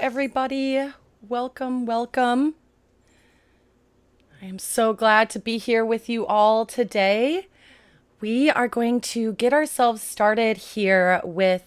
everybody. Welcome, welcome. I am so glad to be here with you all today. We are going to get ourselves started here with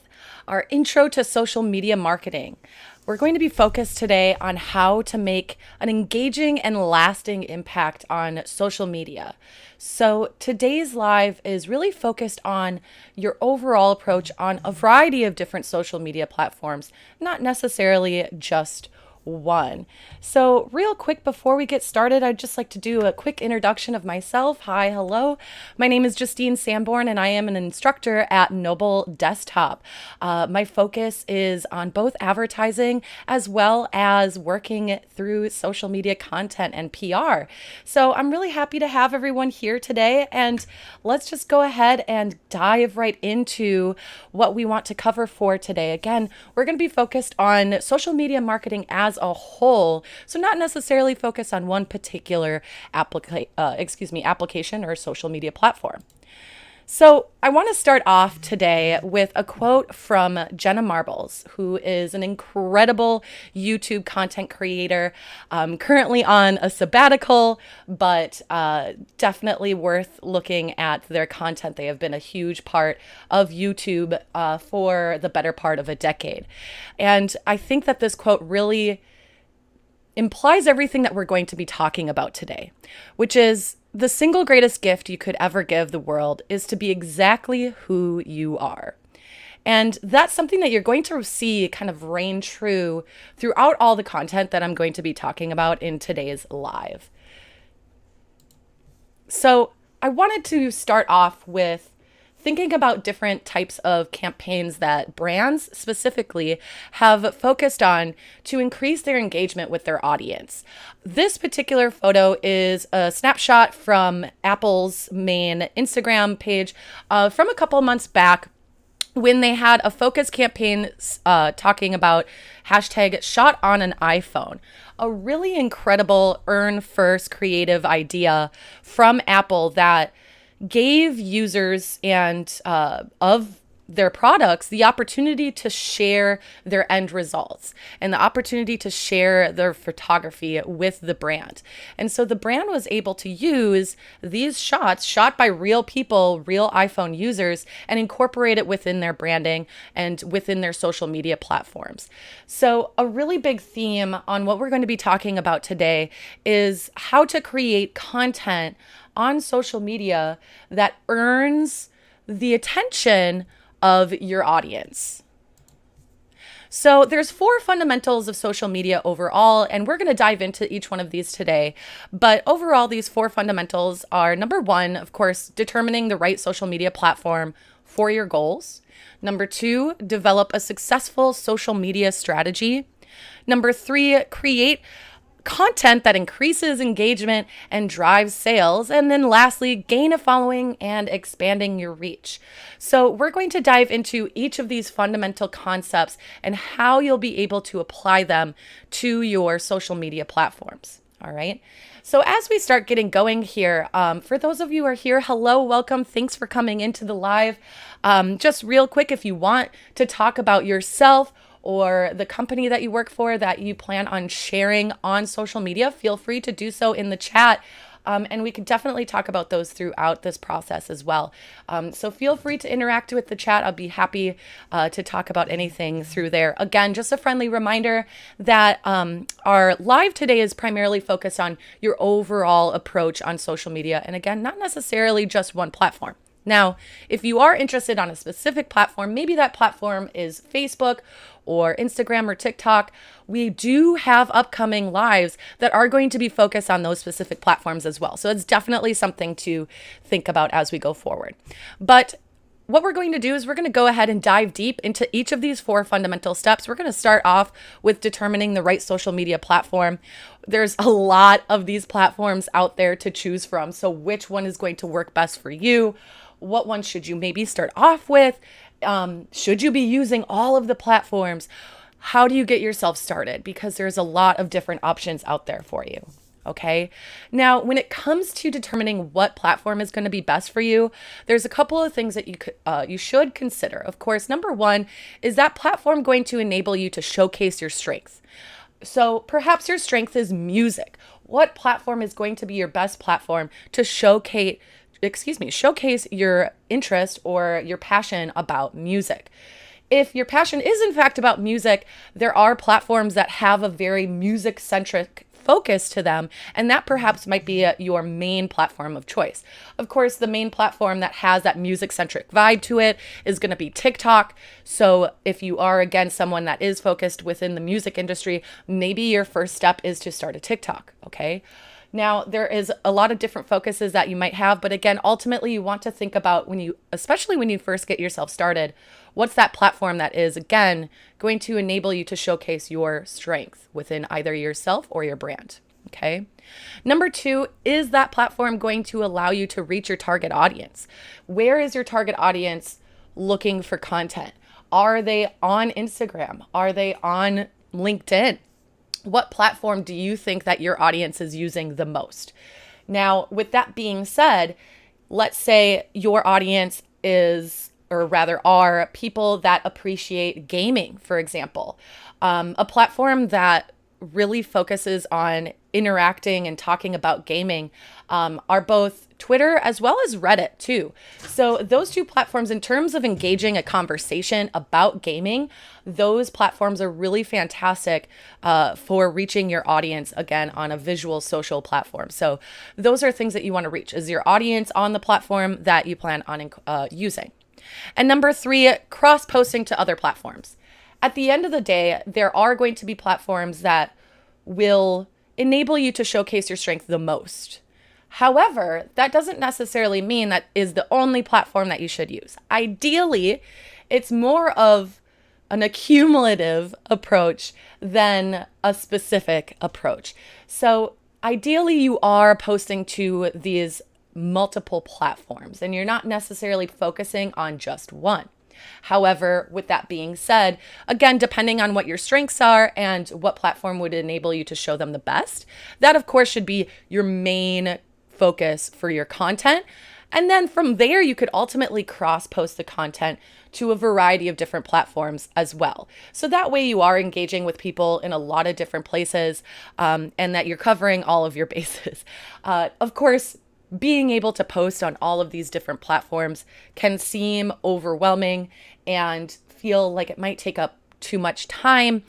our intro to social media marketing. We're going to be focused today on how to make an engaging and lasting impact on social media. So today's live is really focused on your overall approach on a variety of different social media platforms, not necessarily just one. So, real quick before we get started, I'd just like to do a quick introduction of myself. Hi, hello. My name is Justine Sanborn, and I am an instructor at Noble Desktop. My focus is on both advertising as well as working through social media content and PR. So, I'm really happy to have everyone here today, and let's just go ahead and dive right into what we want to cover for today. Again, we're going to be focused on social media marketing as a whole, so not necessarily focus on one particular application or social media platform. So I want to start off today with a quote from Jenna Marbles, who is an incredible YouTube content creator, currently on a sabbatical, but definitely worth looking at their content. They have been a huge part of YouTube for the better part of a decade. And I think that this quote really implies everything that we're going to be talking about today, which is the single greatest gift you could ever give the world is to be exactly who you are. And that's something that you're going to see kind of reign true throughout all the content that I'm going to be talking about in today's live. So I wanted to start off with thinking about different types of campaigns that brands specifically have focused on to increase their engagement with their audience. This particular photo is a snapshot from Apple's main Instagram page from a couple months back, when they had a focus campaign talking about hashtag shot on an iPhone, a really incredible earn first creative idea from Apple that gave users and of their products the opportunity to share their end results and the opportunity to share their photography with the brand. And so the brand was able to use these shots shot by real people, real iPhone users, and incorporate it within their branding and within their social media platforms. So a really big theme on what we're going to be talking about today is how to create content on social media that earns the attention of your audience. So there's 4 fundamentals of social media overall, and we're going to dive into each one of these today. But overall, these 4 fundamentals are: number 1, of course, determining the right social media platform for your goals. Number 2, develop a successful social media strategy. Number 3, create content that increases engagement and drives sales. And then lastly, gain a following and expanding your reach. So we're going to dive into each of these fundamental concepts and how you'll be able to apply them to your social media platforms. All right. So as we start getting going here, for those of you who are here, hello, welcome. Thanks for coming into the live. Just real quick, if you want to talk about yourself or the company that you work for that you plan on sharing on social media, feel free to do so in the chat. And we could definitely talk about those throughout this process as well. So feel free to interact with the chat. I'll be happy to talk about anything through there. Again, just a friendly reminder that our live today is primarily focused on your overall approach on social media. And again, not necessarily just one platform. Now, if you are interested on a specific platform, maybe that platform is Facebook or Instagram or TikTok, we do have upcoming lives that are going to be focused on those specific platforms as well. So it's definitely something to think about as we go forward. But what we're going to do is we're going to go ahead and dive deep into each of these 4 fundamental steps. We're going to start off with determining the right social media platform. There's a lot of these platforms out there to choose from. So which one is going to work best for you? What one should you maybe start off with? Should you be using all of the platforms? How do you get yourself started? Because there's a lot of different options out there for you. Okay. Now, when it comes to determining what platform is going to be best for you, there's a couple of things that you should consider. Of course, number one, is that platform going to enable you to showcase your strengths? So perhaps your strength is music. What platform is going to be your best platform to showcase your interest or your passion about music? If your passion is in fact about music, there are platforms that have a very music centric focus to them, and that perhaps might be your main platform of choice. Of course, the main platform that has that music centric vibe to it is going to be TikTok. So if you are, again, someone that is focused within the music industry, maybe your first step is to start a TikTok. Okay. Now, there is a lot of different focuses that you might have, but again, ultimately you want to think about especially when you first get yourself started, what's that platform that is, again, going to enable you to showcase your strength within either yourself or your brand. Okay. Number two, is that platform going to allow you to reach your target audience? Where is your target audience looking for content? Are they on Instagram? Are they on LinkedIn? What platform do you think that your audience is using the most? Now, with that being said, let's say your audience is, or rather are, people that appreciate gaming, for example. A platform that really focuses on interacting and talking about gaming are both Twitter as well as Reddit too. So those two platforms, in terms of engaging a conversation about gaming, those platforms are really fantastic for reaching your audience, again, on a visual social platform. So those are things that you want to reach, is your audience on the platform that you plan on using. And number three, cross-posting to other platforms. At the end of the day, there are going to be platforms that will enable you to showcase your strength the most. However, that doesn't necessarily mean that is the only platform that you should use. Ideally, it's more of an accumulative approach than a specific approach. So ideally, you are posting to these multiple platforms and you're not necessarily focusing on just one. However, with that being said, again, depending on what your strengths are and what platform would enable you to show them the best, that of course should be your main focus for your content. And then from there, you could ultimately cross-post the content to a variety of different platforms as well. So that way you are engaging with people in a lot of different places and that you're covering all of your bases. Of course, being able to post on all of these different platforms can seem overwhelming and feel like it might take up too much time.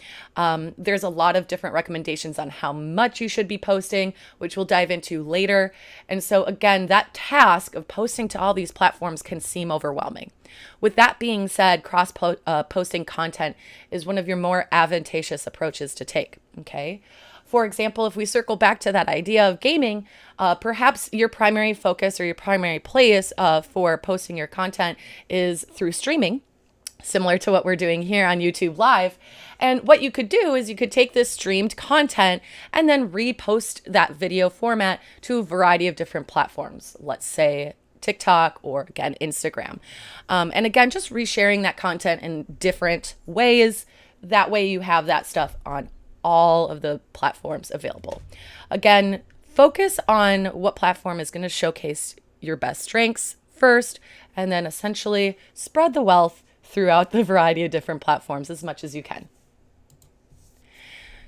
There's a lot of different recommendations on how much you should be posting, which we'll dive into later. And so again, that task of posting to all these platforms can seem overwhelming. With that being said, posting content is one of your more advantageous approaches to take. Okay. For example, if we circle back to that idea of gaming, perhaps your primary focus or your primary place for posting your content is through streaming, similar to what we're doing here on YouTube Live. And what you could do is you could take this streamed content and then repost that video format to a variety of different platforms, let's say TikTok or again, Instagram. And again, just resharing that content in different ways. That way you have that stuff on all of the platforms available. Again, focus on what platform is going to showcase your best strengths first, and then essentially spread the wealth throughout the variety of different platforms as much as you can.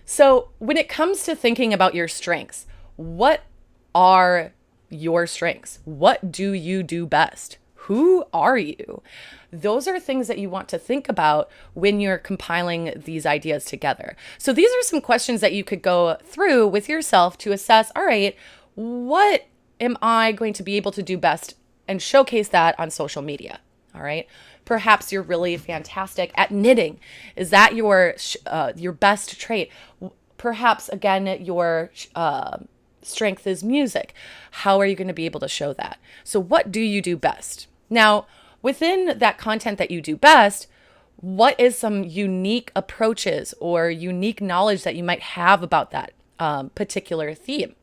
So when it comes to thinking about your strengths, what are your strengths? What do you do best? Who are you? Those are things that you want to think about when you're compiling these ideas together. So these are some questions that you could go through with yourself to assess, all right, what am I going to be able to do best and showcase that on social media? All right. Perhaps you're really fantastic at knitting. Is that your best trait? Perhaps, again, your strength is music. How are you going to be able to show that? So what do you do best? Now, within that content that you do best, what is some unique approaches or unique knowledge that you might have about that particular theme?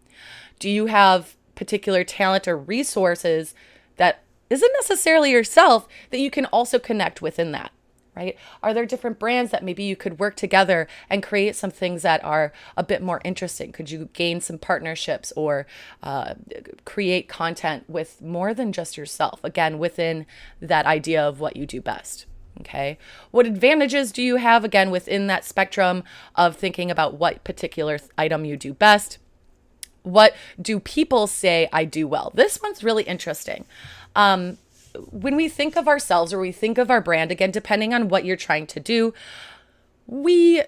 Do you have particular talent or resources that isn't necessarily yourself that you can also connect within that, right? Are there different brands that maybe you could work together and create some things that are a bit more interesting? Could you gain some partnerships or create content with more than just yourself? Again, within that idea of what you do best. Okay. What advantages do you have, again, within that spectrum of thinking about what particular item you do best? What do people say I do well? This one's really interesting. When we think of ourselves or we think of our brand, again, depending on what you're trying to do, we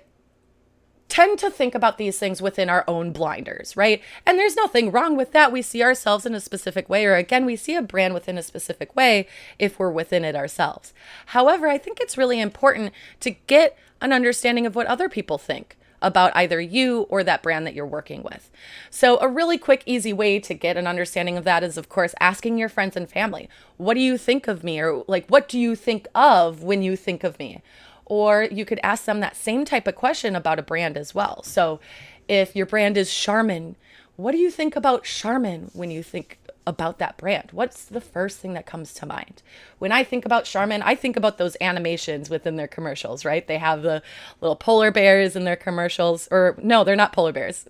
tend to think about these things within our own blinders, right? And there's nothing wrong with that. We see ourselves in a specific way, or again, we see a brand within a specific way if we're within it ourselves. However, I think it's really important to get an understanding of what other people think about either you or that brand that you're working with. So a really quick, easy way to get an understanding of that is, of course, asking your friends and family, what do you think of me? Or like, what do you think of when you think of me? Or you could ask them that same type of question about a brand as well. So if your brand is Charmin, what do you think about Charmin when you think about that brand? What's the first thing that comes to mind? When I think about Charmin, I think about those animations within their commercials, right? They have the little polar bears in their commercials, or no, they're not polar bears.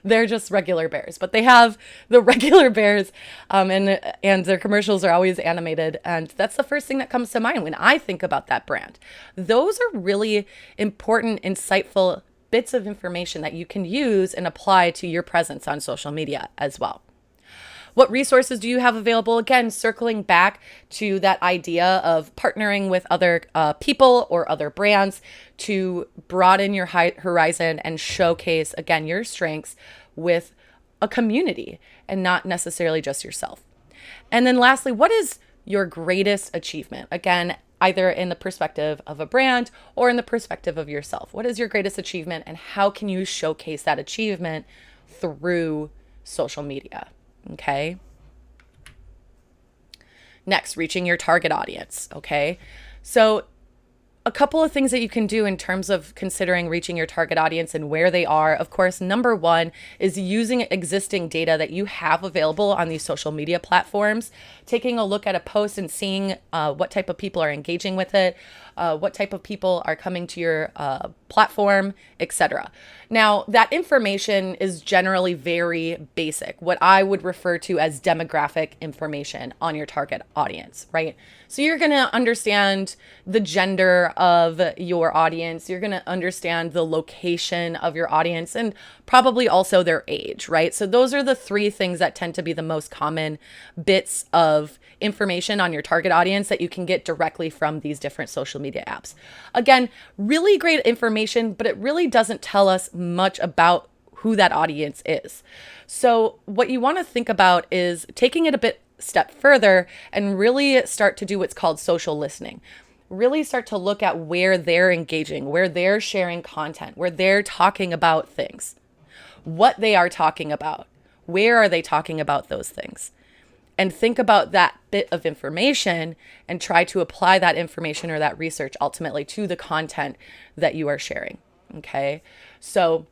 They're just regular bears, but they have the regular bears, and their commercials are always animated. And that's the first thing that comes to mind when I think about that brand. Those are really important, insightful bits of information that you can use and apply to your presence on social media as well. What resources do you have available? Again, circling back to that idea of partnering with other people or other brands to broaden your horizon and showcase, again, your strengths with a community and not necessarily just yourself. And then lastly, what is your greatest achievement? Again, either in the perspective of a brand or in the perspective of yourself. What is your greatest achievement and how can you showcase that achievement through social media? Okay. Next, reaching your target audience. Okay. So a couple of things that you can do in terms of considering reaching your target audience and where they are. Of course, number one is using existing data that you have available on these social media platforms, taking a look at a post and seeing what type of people are engaging with it, what type of people are coming to your platform, etc. Now, that information is generally very basic, what I would refer to as demographic information on your target audience, right? So you're going to understand the gender of your audience. You're going to understand the location of your audience and probably also their age, right? So those are the three things that tend to be the most common bits of information on your target audience that you can get directly from these different social media apps. Again, really great information, but it really doesn't tell us much about who that audience is. So what you want to think about is taking it a step further and really start to do what's called social listening. Really start to look at where they're engaging, where they're sharing content, where they're talking about things, what they are talking about, where are they talking about those things, and think about that bit of information and try to apply that information or that research ultimately to the content that you are sharing. Okay. So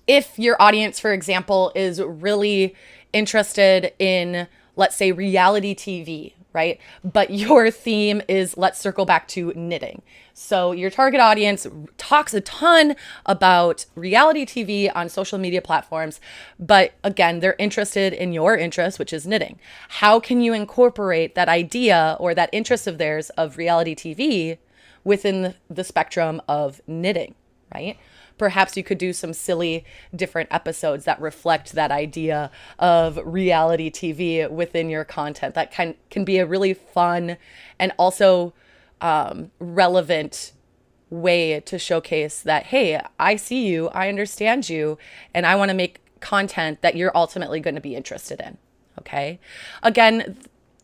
if your audience, for example, is really interested in, let's say, reality TV, right? But your theme is, let's circle back to knitting. So your target audience talks a ton about reality TV on social media platforms, but again, they're interested in your interest, which is knitting. How can you incorporate that idea or that interest of theirs of reality TV within the spectrum of knitting, right? Perhaps you could do some silly different episodes that reflect that idea of reality TV within your content. That can be a really fun and also relevant way to showcase that, hey, I see you, I understand you, and I want to make content that you're ultimately going to be interested in. Okay. Again,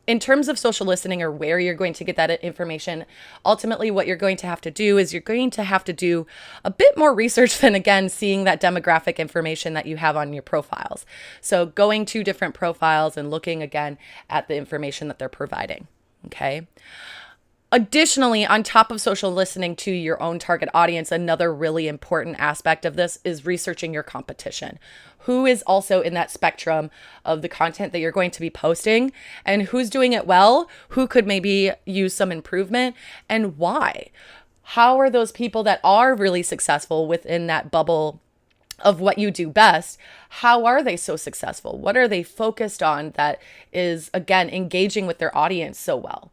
in terms of social listening or where you're going to get that information, ultimately what you're going to have to do is you're going to have to do a bit more research than, again, seeing that demographic information that you have on your profiles. So going to different profiles and looking again at the information that they're providing. Okay. Additionally, on top of social listening to your own target audience, another really important aspect of this is researching your competition. Who is also in that spectrum of the content that you're going to be posting and who's doing it well, who could maybe use some improvement and why? How are those people that are really successful within that bubble of what you do best, how are they so successful? What are they focused on that is, again, engaging with their audience so well?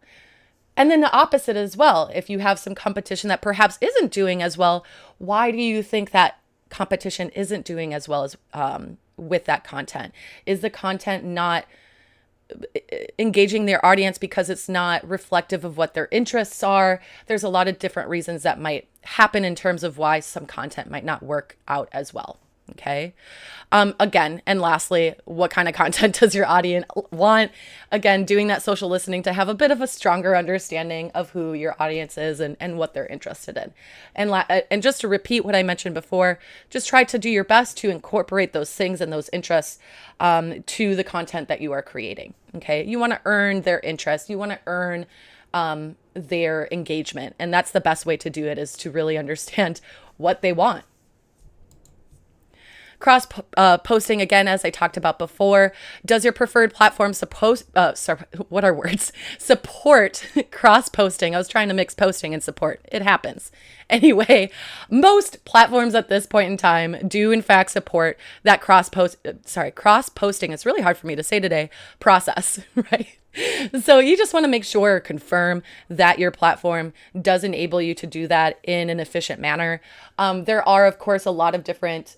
And then the opposite as well. If you have some competition that perhaps isn't doing as well, why do you think that competition isn't doing as well as with that content? Is the content not engaging their audience because it's not reflective of what their interests are? There's a lot of different reasons that might happen in terms of why some content might not work out as well. Okay. Again, and lastly, what kind of content does your audience want? Again, doing that social listening to have a bit of a stronger understanding of who your audience is and what they're interested in. And just to repeat what I mentioned before, just try to do your best to incorporate those things and those interests to the content that you are creating. Okay. You want to earn their interest. You want to earn their engagement. And that's the best way to do it, is to really understand what they want. Cross posting, again, as I talked about before, does your preferred platform support cross posting? I was trying to mix posting and support. It happens. Anyway, most platforms at this point in time do in fact support that cross posting. It's really hard for me to say today, process, right? So you just want to make sure or confirm that your platform does enable you to do that in an efficient manner. There are, of course, a lot of different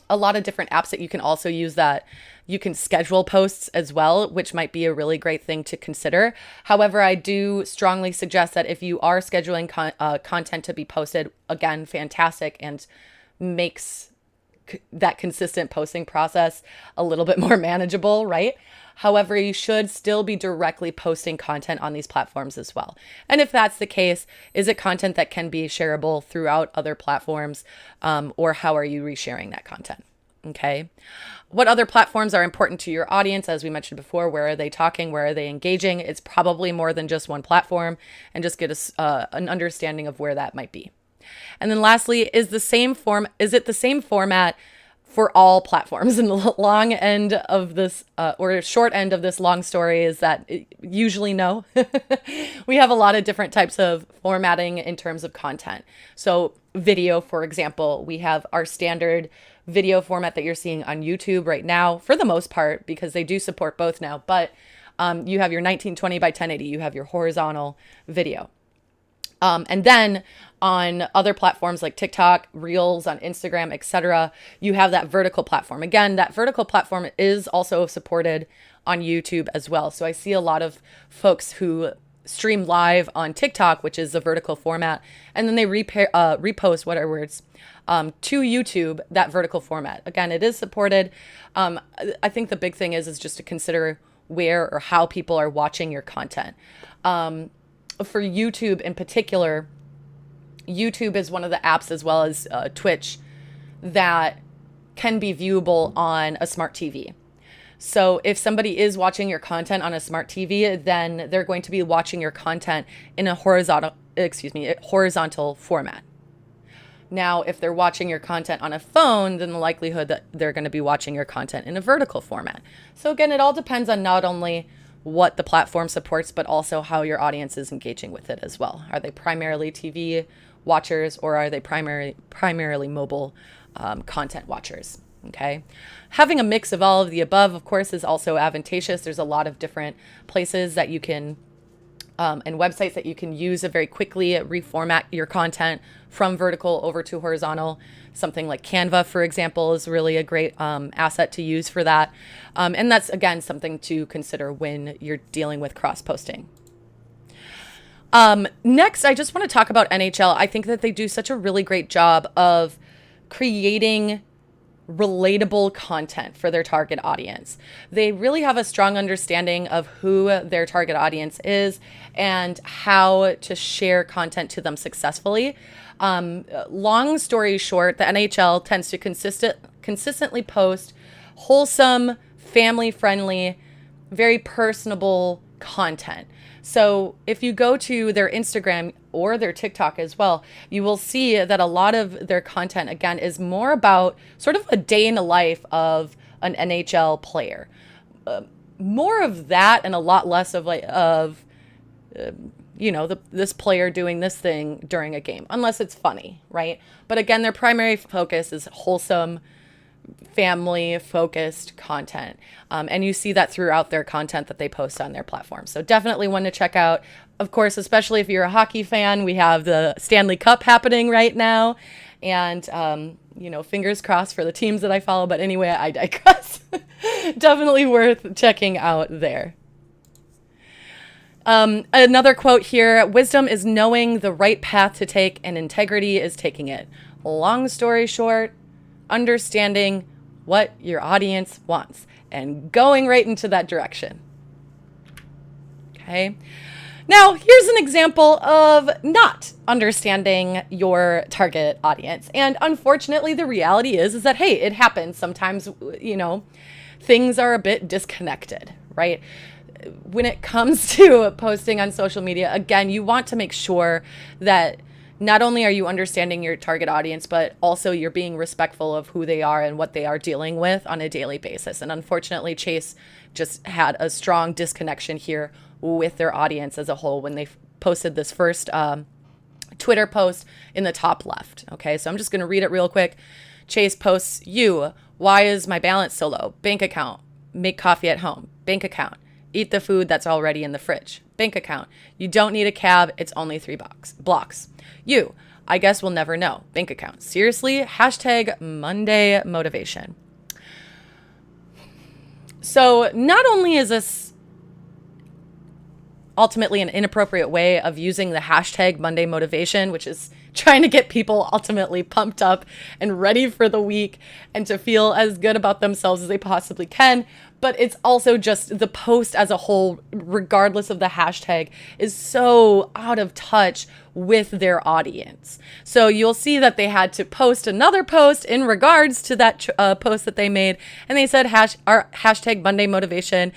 apps that you can also use that you can schedule posts as well, which might be a really great thing to consider. However, I do strongly suggest that if you are scheduling content to be posted, again, fantastic, and makes that consistent posting process a little bit more manageable, right? However, you should still be directly posting content on these platforms as well. And if that's the case, is it content that can be shareable throughout other platforms? Or how are you resharing that content? Okay. What other platforms are important to your audience? As we mentioned before, where are they talking? Where are they engaging? It's probably more than just one platform, and just get an understanding of where that might be. And then lastly, is it the same format for all platforms? And the long end of this, or short end of this long story, is that usually no. We have a lot of different types of formatting in terms of content. So video, for example, we have our standard video format that you're seeing on YouTube right now, for the most part, because they do support both now. But you have your 1920 by 1080, you have your horizontal video. And then on other platforms like TikTok, Reels, on Instagram, etc., you have that vertical platform. Again, that vertical platform is also supported on YouTube as well. So I see a lot of folks who stream live on TikTok, which is a vertical format, and then they repost to YouTube, that vertical format. Again, it is supported. I think the big thing is just to consider where or how people are watching your content. For YouTube in particular, YouTube is one of the apps, as well as Twitch, that can be viewable on a smart TV. So if somebody is watching your content on a smart TV, then they're going to be watching your content in a horizontal format. Now, if they're watching your content on a phone, then the likelihood that they're going to be watching your content in a vertical format. So again, it all depends on not only what the platform supports, but also how your audience is engaging with it as well. Are they primarily TV watchers, or are they primarily mobile content watchers? Okay. Having a mix of all of the above, of course, is also advantageous. There's a lot of different places that you can and websites that you can use to very quickly reformat your content from vertical over to horizontal. Something like Canva, for example, is really a great asset to use for that. And that's, again, something to consider when you're dealing with cross-posting. Next, I just want to talk about NHL. I think that they do such a really great job of creating relatable content for their target audience. They really have a strong understanding of who their target audience is and how to share content to them successfully. Long story short, the NHL tends to consistently post wholesome, family-friendly, very personable content. So if you go to their Instagram or their TikTok as well, you will see that a lot of their content, again, is more about sort of a day in the life of an NHL player. More of that and a lot less of this player doing this thing during a game, unless it's funny, right? But again, their primary focus is wholesome, family focused content. And you see that throughout their content that they post on their platform. So definitely one to check out. Of course, especially if you're a hockey fan, we have the Stanley Cup happening right now. And, fingers crossed for the teams that I follow. But anyway, I digress. Definitely worth checking out there. Another quote here: wisdom is knowing the right path to take, and integrity is taking it. Long story short, understanding what your audience wants and going right into that direction. Okay. Now, here's an example of not understanding your target audience. And unfortunately, the reality is that, hey, it happens. Sometimes, things are a bit disconnected, right? When it comes to posting on social media, again, you want to make sure that not only are you understanding your target audience, but also you're being respectful of who they are and what they are dealing with on a daily basis. And unfortunately, Chase just had a strong disconnection here with their audience as a whole when they posted this first Twitter post in the top left. Okay, so I'm just going to read it real quick. Chase posts, why is my balance so low? Bank account, make coffee at home. Bank account, eat the food that's already in the fridge. Bank account, you don't need a cab, it's only 3 blocks. I guess we'll never know. Bank account, seriously? #Monday motivation. So not only is this ultimately an inappropriate way of using the hashtag Monday motivation, which is trying to get people ultimately pumped up and ready for the week and to feel as good about themselves as they possibly can. But it's also just the post as a whole, regardless of the hashtag, is so out of touch with their audience. So you'll see that they had to post another post in regards to that post that they made. And they said our hashtag Monday motivation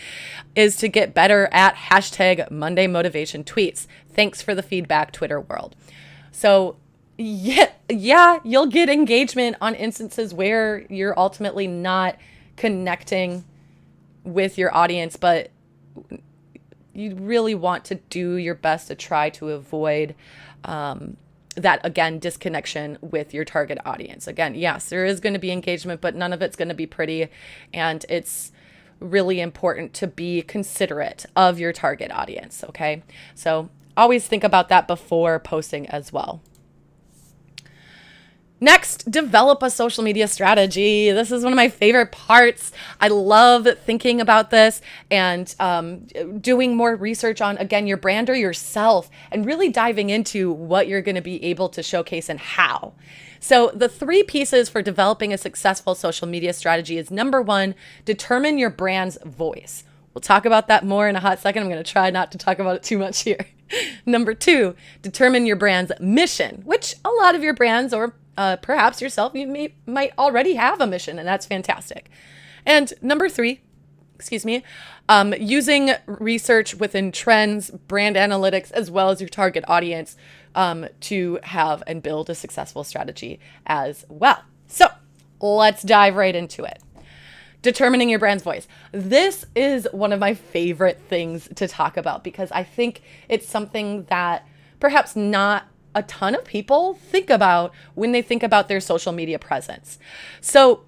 is to get better at hashtag Monday motivation tweets. Thanks for the feedback, Twitter world. So yeah, you'll get engagement on instances where you're ultimately not connecting with your audience, but you really want to do your best to try to avoid that, again, disconnection with your target audience. Again, yes, there is going to be engagement, but none of it's going to be pretty. And it's really important to be considerate of your target audience. Okay. So always think about that before posting as well. Next, develop a social media strategy. This is one of my favorite parts. I love thinking about this and doing more research on, again, your brand or yourself and really diving into what you're going to be able to showcase and how. So the 3 pieces for developing a successful social media strategy is: number 1, determine your brand's voice. We'll talk about that more in a hot second. I'm going to try not to talk about it too much here. Number 2, determine your brand's mission, which a lot of your brands or perhaps yourself, you might already have a mission, and that's fantastic. And number 3, using research within trends, brand analytics, as well as your target audience to have and build a successful strategy as well. So let's dive right into it. Determining your brand's voice. This is one of my favorite things to talk about because I think it's something that perhaps not a ton of people think about when they think about their social media presence. So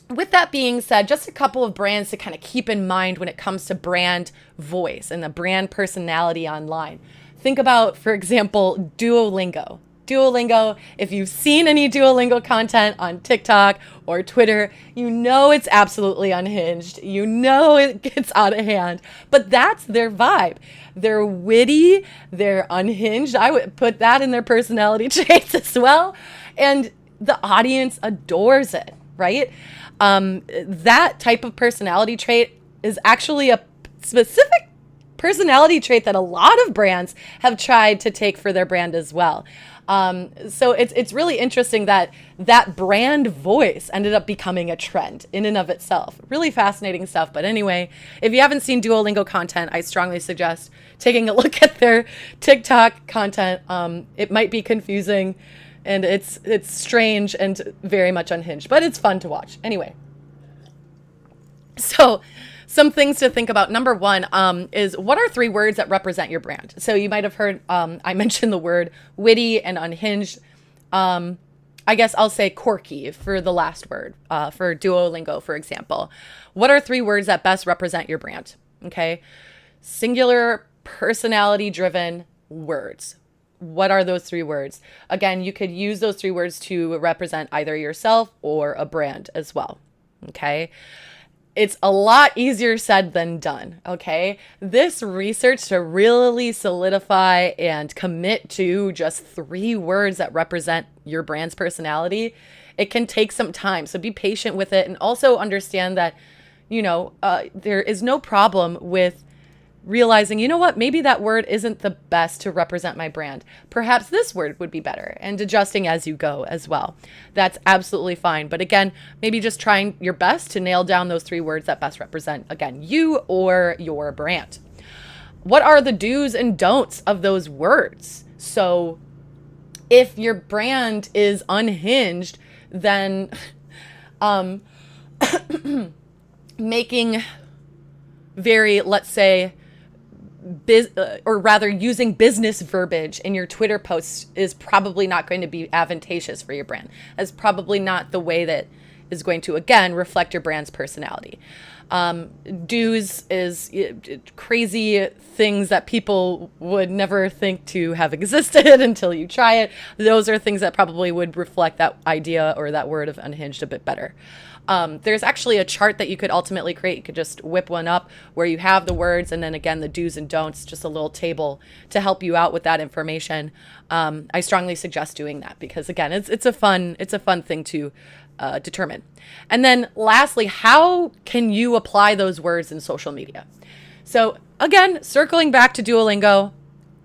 with that being said, just a couple of brands to kind of keep in mind when it comes to brand voice and the brand personality online. Think about, for example, Duolingo. Duolingo, if you've seen any Duolingo content on TikTok or Twitter, you know it's absolutely unhinged. You know it gets out of hand, but that's their vibe. They're witty, they're unhinged. I would put that in their personality traits as well. And the audience adores it, right? That type of personality trait is actually a specific personality trait that a lot of brands have tried to take for their brand as well. So it's really interesting that brand voice ended up becoming a trend in and of itself. Really fascinating stuff. But anyway, if you haven't seen Duolingo content, I strongly suggest taking a look at their TikTok content. It might be confusing and it's strange and very much unhinged, but it's fun to watch. Anyway, so some things to think about. Number one is, what are three words that represent your brand? So you might have heard I mentioned the word witty and unhinged. I guess I'll say quirky for the last word, for Duolingo, for example. What are three words that best represent your brand? Okay. Singular, personality driven words. What are those three words? Again, you could use those three words to represent either yourself or a brand as well. Okay. It's a lot easier said than done, okay? This research to really solidify and commit to just three words that represent your brand's personality, it can take some time. So be patient with it, and also understand that, there is no problem with realizing, you know what, maybe that word isn't the best to represent my brand. Perhaps this word would be better, and adjusting as you go as well. That's absolutely fine. But again, maybe just trying your best to nail down those three words that best represent, again, you or your brand. What are the do's and don'ts of those words? So if your brand is unhinged, then making very, let's say, or rather using business verbiage in your Twitter posts is probably not going to be advantageous for your brand. That's probably not the way that is going to, again, reflect your brand's personality. Do's is crazy things that people would never think to have existed until you try it. Those are things that probably would reflect that idea or that word of unhinged a bit better. There's actually a chart that you could ultimately create. You could just whip one up where you have the words and then again the do's and don'ts, just a little table to help you out with that information. I strongly suggest doing that because again, it's a fun thing to determine. And then lastly, how can you apply those words in social media? So again, circling back to Duolingo,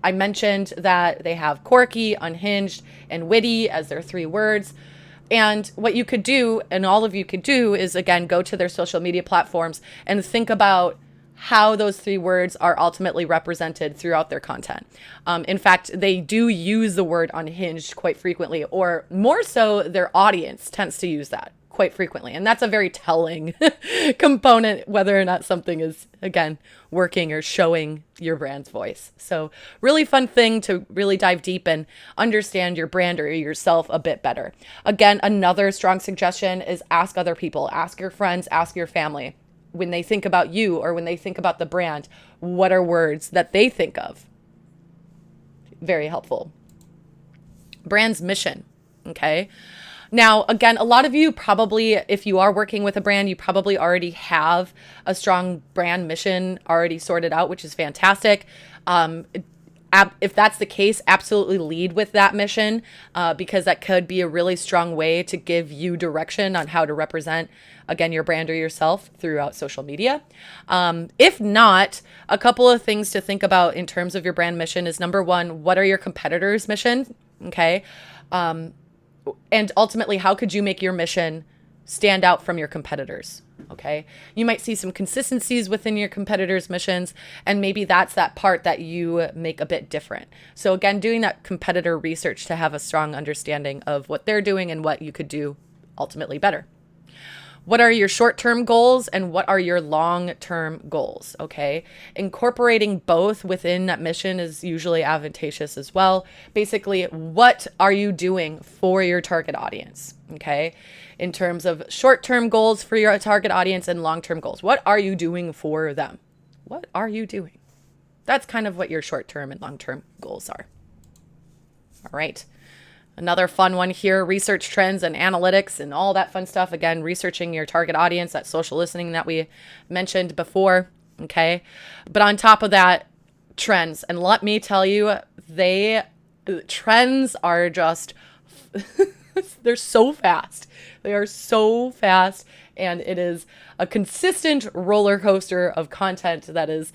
I mentioned that they have quirky, unhinged, and witty as their three words. And what you could do, and all of you could do, is again, go to their social media platforms and think about how those three words are ultimately represented throughout their content. In fact, they do use the word unhinged quite frequently, or more so, their audience tends to use that quite frequently. And that's a very telling component, whether or not something is, again, working or showing your brand's voice. So really fun thing to really dive deep and understand your brand or yourself a bit better. Again, another strong suggestion is ask other people, ask your friends, ask your family. When they think about you or when they think about the brand, what are words that they think of? Very helpful. Brand's mission, okay? Now, again, a lot of you probably, if you are working with a brand, you probably already have a strong brand mission already sorted out, which is fantastic. If that's the case, absolutely lead with that mission because that could be a really strong way to give you direction on how to represent, again, your brand or yourself throughout social media. If not, a couple of things to think about in terms of your brand mission is, number one, what are your competitors' mission? Okay. And ultimately, how could you make your mission stand out from your competitors? Okay. You might see some consistencies within your competitors' missions, and maybe that's that part that you make a bit different. So again, doing that competitor research to have a strong understanding of what they're doing and what you could do ultimately better. What are your short-term goals and what are your long-term goals? Okay. Incorporating both within that mission is usually advantageous as well. Basically, what are you doing for your target audience? Okay. In terms of short-term goals for your target audience and long-term goals, what are you doing for them? What are you doing? That's kind of what your short-term and long-term goals are. All right. Another fun one here, research trends and analytics and all that fun stuff. Again, researching your target audience, that social listening that we mentioned before. Okay. But on top of that, trends. And let me tell you, trends are just, they're so fast. They are so fast. And it is a consistent roller coaster of content that is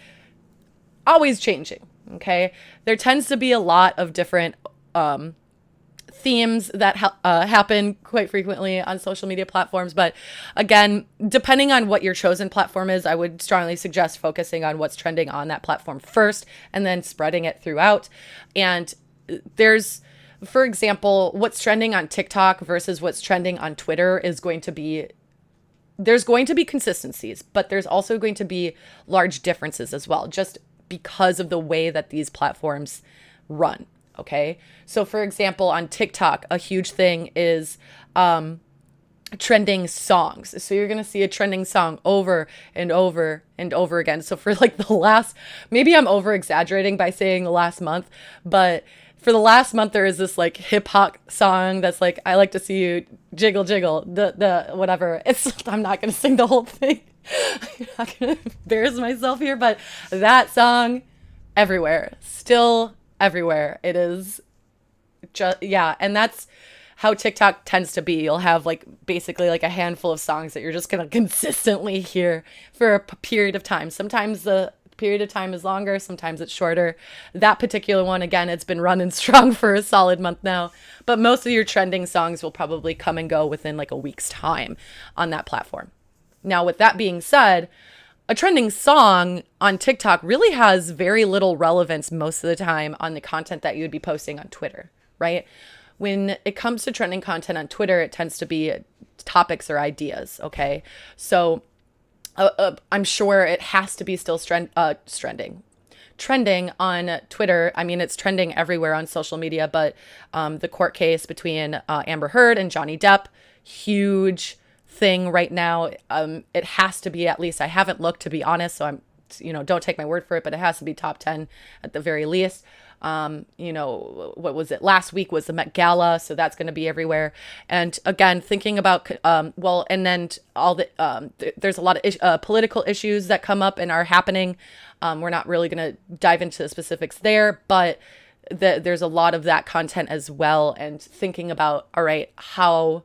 always changing. Okay. There tends to be a lot of different, themes that happen quite frequently on social media platforms. But again, depending on what your chosen platform is, I would strongly suggest focusing on what's trending on that platform first and then spreading it throughout. And there's, for example, what's trending on TikTok versus what's trending on Twitter is going to be there's going to be consistencies, but there's also going to be large differences as well, just because of the way that these platforms run. Okay. So, for example, on TikTok, a huge thing is trending songs. So you're going to see a trending song over and over and over again. So for like the last, maybe I'm over exaggerating by saying the last month, but for the last month, there is this like hip hop song that's like, I like to see you jiggle, jiggle, the whatever. I'm not going to sing the whole thing. I'm not going to embarrass myself here, but that song everywhere, still everywhere. It is just, yeah. And that's how TikTok tends to be. You'll have like basically like a handful of songs that you're just going to consistently hear for a period of time. Sometimes the period of time is longer, sometimes it's shorter. That particular one, again, it's been running strong for a solid month now, but most of your trending songs will probably come and go within like a week's time on that platform. Now, with that being said, a trending song on TikTok really has very little relevance most of the time on the content that you would be posting on Twitter, right? When it comes to trending content on Twitter, it tends to be topics or ideas, okay? So I'm sure it has to be still trending on Twitter. I mean, it's trending everywhere on social media, but the court case between Amber Heard and Johnny Depp, huge thing right now. It has to be, at least, I haven't looked, to be honest, so don't take my word for it, but it has to be top 10 at the very least. What was it? Last week was the Met Gala, so that's going to be everywhere. And again, thinking about, and then all the, there's a lot of political issues that come up and are happening. We're not really going to dive into the specifics there, but there's a lot of that content as well. And thinking about, all right, how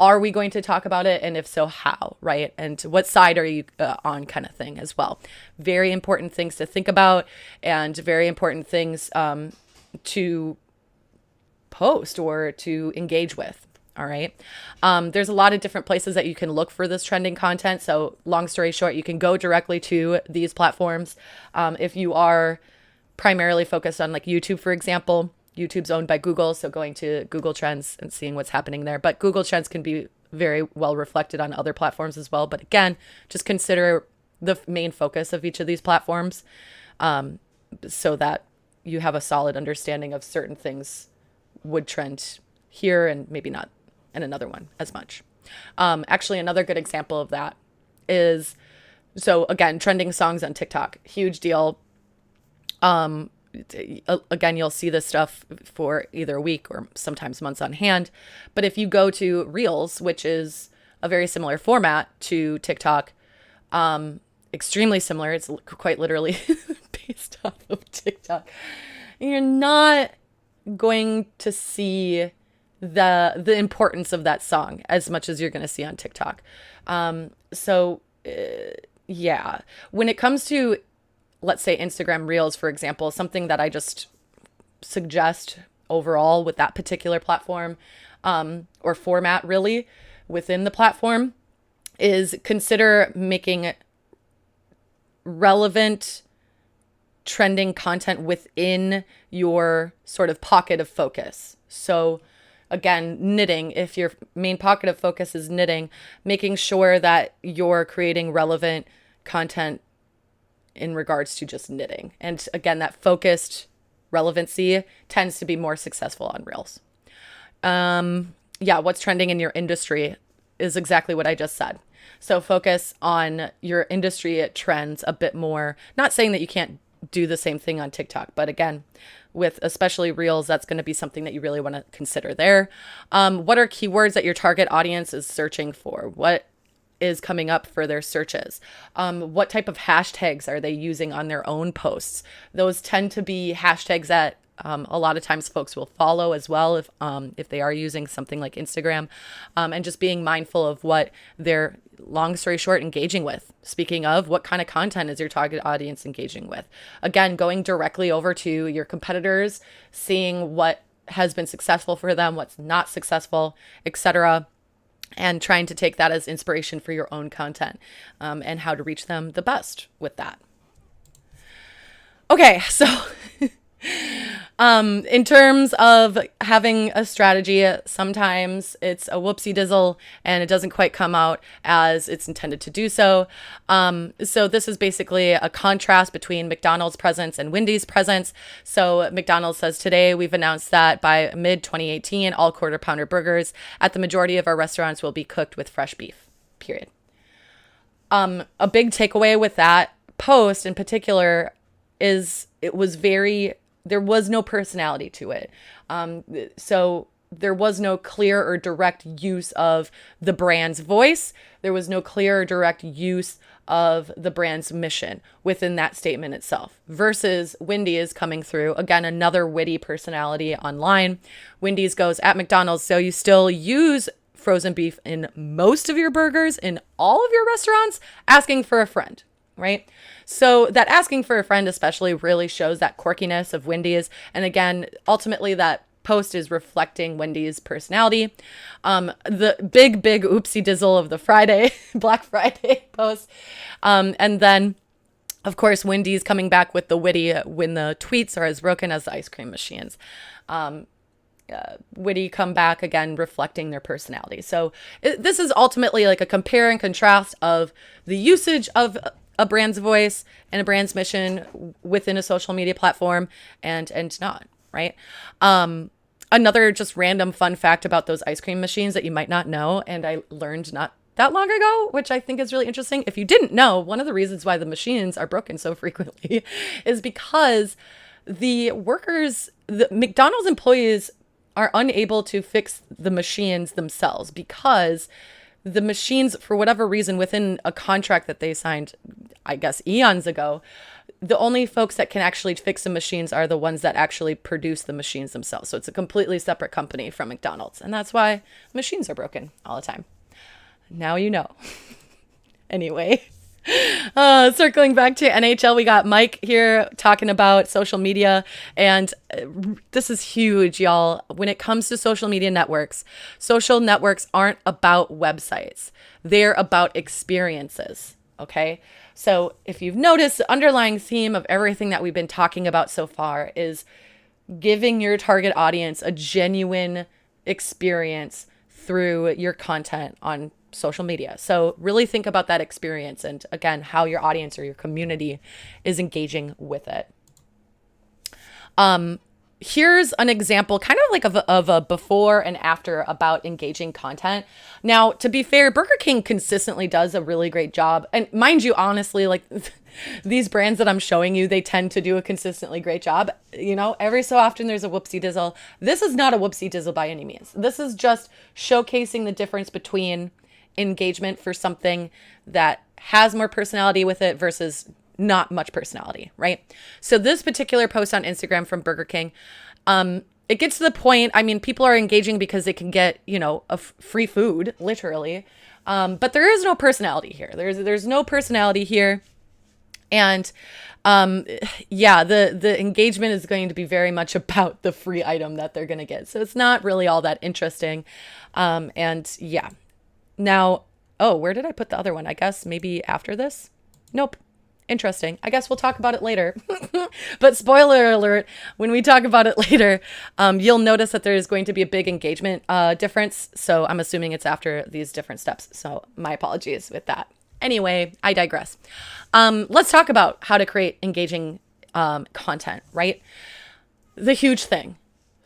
are we going to talk about it? And if so, how, right? And what side are you on, kind of thing as well. Very important things to think about, and very important things to post or to engage with. All right. There's a lot of different places that you can look for this trending content. So long story short, you can go directly to these platforms. If you are primarily focused on like YouTube, for example, YouTube's owned by Google, so going to Google Trends and seeing what's happening there. But Google Trends can be very well reflected on other platforms as well. But again, just consider the main focus of each of these platforms so that you have a solid understanding of certain things would trend here and maybe not in another one as much. Actually, another good example of that is, so again, trending songs on TikTok, huge deal. Again, you'll see this stuff for either a week or sometimes months on hand. But if you go to Reels, which is a very similar format to TikTok, extremely similar, it's quite literally based off of TikTok, you're not going to see the importance of that song as much as you're going to see on TikTok. Yeah, when it comes to, let's say, Instagram Reels, for example, something that I just suggest overall with that particular platform or format really within the platform is consider making relevant trending content within your sort of pocket of focus. So again, knitting, if your main pocket of focus is knitting, making sure that you're creating relevant content in regards to just knitting. And again, that focused relevancy tends to be more successful on Reels. What's trending in your industry is exactly what I just said. So focus on your industry trends a bit more. Not saying that you can't do the same thing on TikTok, but again, with especially Reels, that's going to be something that you really want to consider there. What are keywords that your target audience is searching for? What is coming up for their searches? What type of hashtags are they using on their own posts? Those tend to be hashtags that a lot of times folks will follow as well if they are using something like Instagram, and just being mindful of what they're, long story short, engaging with. Speaking of, what kind of content is your target audience engaging with? Again, going directly over to your competitors, seeing what has been successful for them, what's not successful, etc., and trying to take that as inspiration for your own content, and how to reach them the best with that. Okay, so In terms of having a strategy, sometimes it's a whoopsie dizzle and it doesn't quite come out as it's intended to do so. So this is basically a contrast between McDonald's presence and Wendy's presence. So McDonald's says today we've announced that by mid 2018, all quarter pounder burgers at the majority of our restaurants will be cooked with fresh beef, period. A big takeaway with that post in particular is there was no personality to it. So there was no clear or direct use of the brand's voice. There was no clear or direct use of the brand's mission within that statement itself. Versus Wendy's coming through, again, another witty personality online. Wendy's goes, at McDonald's, so you still use frozen beef in most of your burgers, in all of your restaurants, asking for a friend. Right? So that asking for a friend especially really shows that quirkiness of Wendy's. And again, ultimately that post is reflecting Wendy's personality. The big oopsie dizzle of the Friday, Black Friday post. And then of course, Wendy's coming back with the witty, when the tweets are as broken as the ice cream machines. Witty comeback, again, reflecting their personality. So this is ultimately like a compare and contrast of the usage of a brand's voice and a brand's mission within a social media platform and not, right? Another just random fun fact about those ice cream machines that you might not know, and I learned not that long ago, which I think is really interesting. If you didn't know, one of the reasons why the machines are broken so frequently is because the McDonald's employees are unable to fix the machines themselves, because the machines, for whatever reason, within a contract that they signed, I guess, eons ago, the only folks that can actually fix the machines are the ones that actually produce the machines themselves. So it's a completely separate company from McDonald's. And that's why machines are broken all the time. Now you know. Anyway. Circling back to NHL, we got Mike here talking about social media, and this is huge, y'all. When it comes to social media networks, social networks aren't about websites. They're about experiences, okay? So if you've noticed, the underlying theme of everything that we've been talking about so far is giving your target audience a genuine experience through your content on social media. So really think about that experience and, again, how your audience or your community is engaging with it. Here's an example kind of like of a before and after about engaging content. Now, to be fair, Burger King consistently does a really great job. And mind you, honestly, like these brands that I'm showing you, they tend to do a consistently great job. You know, every so often there's a whoopsie dizzle. This is not a whoopsie dizzle by any means. This is just showcasing the difference between engagement for something that has more personality with it versus not much personality, right? So this particular post on Instagram from Burger King, it gets to the point, I mean, people are engaging because they can get, you know, free food, literally. But there is no personality here. There's no personality here. And yeah, the engagement is going to be very much about the free item that they're going to get. So it's not really all that interesting. And yeah. Now, oh, where did I put the other one? I guess maybe after this? Nope. Interesting. I guess we'll talk about it later. But spoiler alert, when we talk about it later, you'll notice that there is going to be a big engagement difference. So I'm assuming it's after these different steps. So my apologies with that. Anyway, I digress. Let's talk about how to create engaging content, right? The huge thing,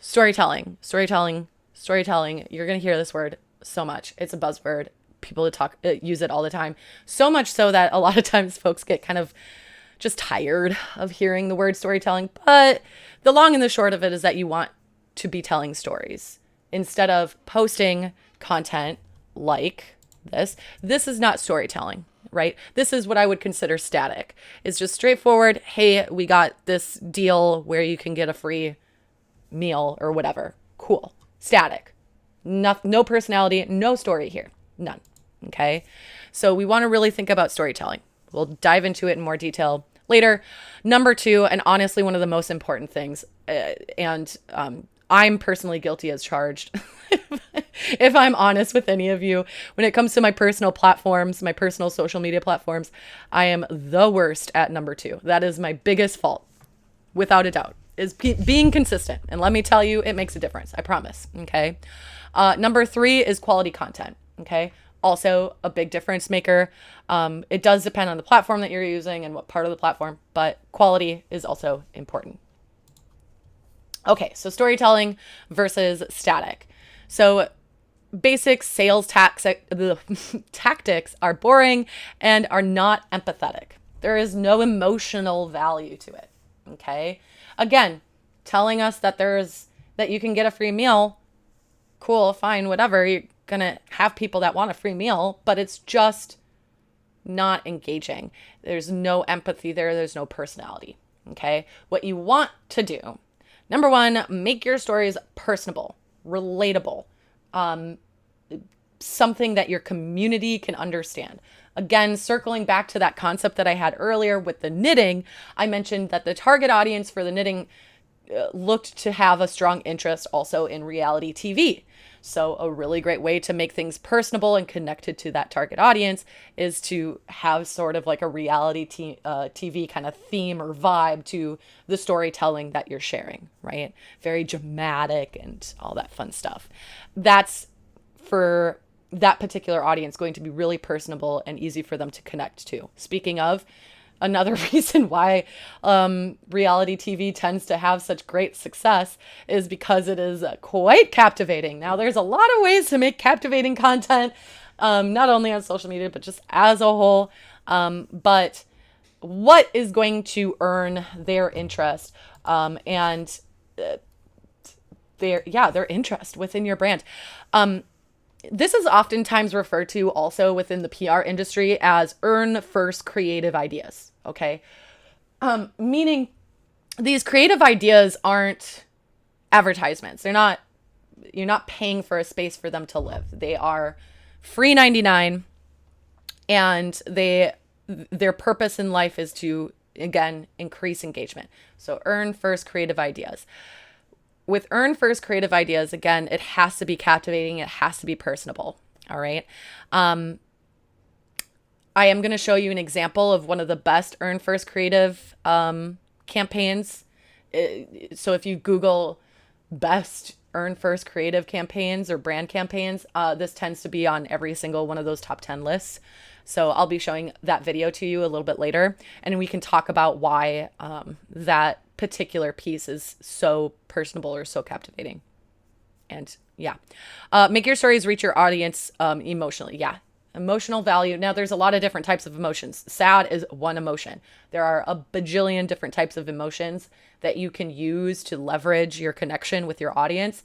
storytelling. You're going to hear this word so much. It's a buzzword. People use it all the time. So much so that a lot of times folks get kind of just tired of hearing the word storytelling. But the long and the short of it is that you want to be telling stories instead of posting content like this. This is not storytelling, right? This is what I would consider static. It's just straightforward. Hey, we got this deal where you can get a free meal or whatever. Cool. Static. No personality, no story here. None. Okay. So we want to really think about storytelling. We'll dive into it in more detail later. Number 2, and honestly, one of the most important things, and I'm personally guilty as charged, if I'm honest with any of you, when it comes to my personal platforms, my personal social media platforms, I am the worst at number 2. That is my biggest fault, without a doubt. is being consistent. And let me tell you, it makes a difference. I promise. Okay. Number 3 is quality content. Okay. Also a big difference maker. It does depend on the platform that you're using and what part of the platform, but quality is also important. Okay. So storytelling versus static. So basic sales tactics are boring and are not empathetic. There is no emotional value to it. Okay. Again, telling us that that you can get a free meal. Cool, fine, whatever. You're going to have people that want a free meal, but it's just not engaging. There's no empathy there. There's no personality. Okay. What you want to do, number 1, make your stories personable, relatable, something that your community can understand. Again, circling back to that concept that I had earlier with the knitting, I mentioned that the target audience for the knitting looked to have a strong interest also in reality TV. So a really great way to make things personable and connected to that target audience is to have sort of like a reality TV kind of theme or vibe to the storytelling that you're sharing, right? Very dramatic and all that fun stuff. That's for that particular audience going to be really personable and easy for them to connect to. Speaking of, another reason why reality TV tends to have such great success is because it is quite captivating. Now, there's a lot of ways to make captivating content, not only on social media, but just as a whole. But what is going to earn their interest and their interest within your brand? This is oftentimes referred to also within the PR industry as earn first creative ideas. Okay. Meaning these creative ideas aren't advertisements. You're not paying for a space for them to live. They are free 99 and their purpose in life is to, again, increase engagement. So earn first creative ideas. With earn first creative ideas, again, it has to be captivating. It has to be personable. All right. I am going to show you an example of one of the best earn first creative campaigns. So if you Google best earn first creative campaigns or brand campaigns, this tends to be on every single one of those top 10 lists. So I'll be showing that video to you a little bit later, and we can talk about why that particular piece is so personable or so captivating. And yeah, make your stories reach your audience emotionally. Yeah, emotional value. Now, there's a lot of different types of emotions. Sad is one emotion. There are a bajillion different types of emotions that you can use to leverage your connection with your audience.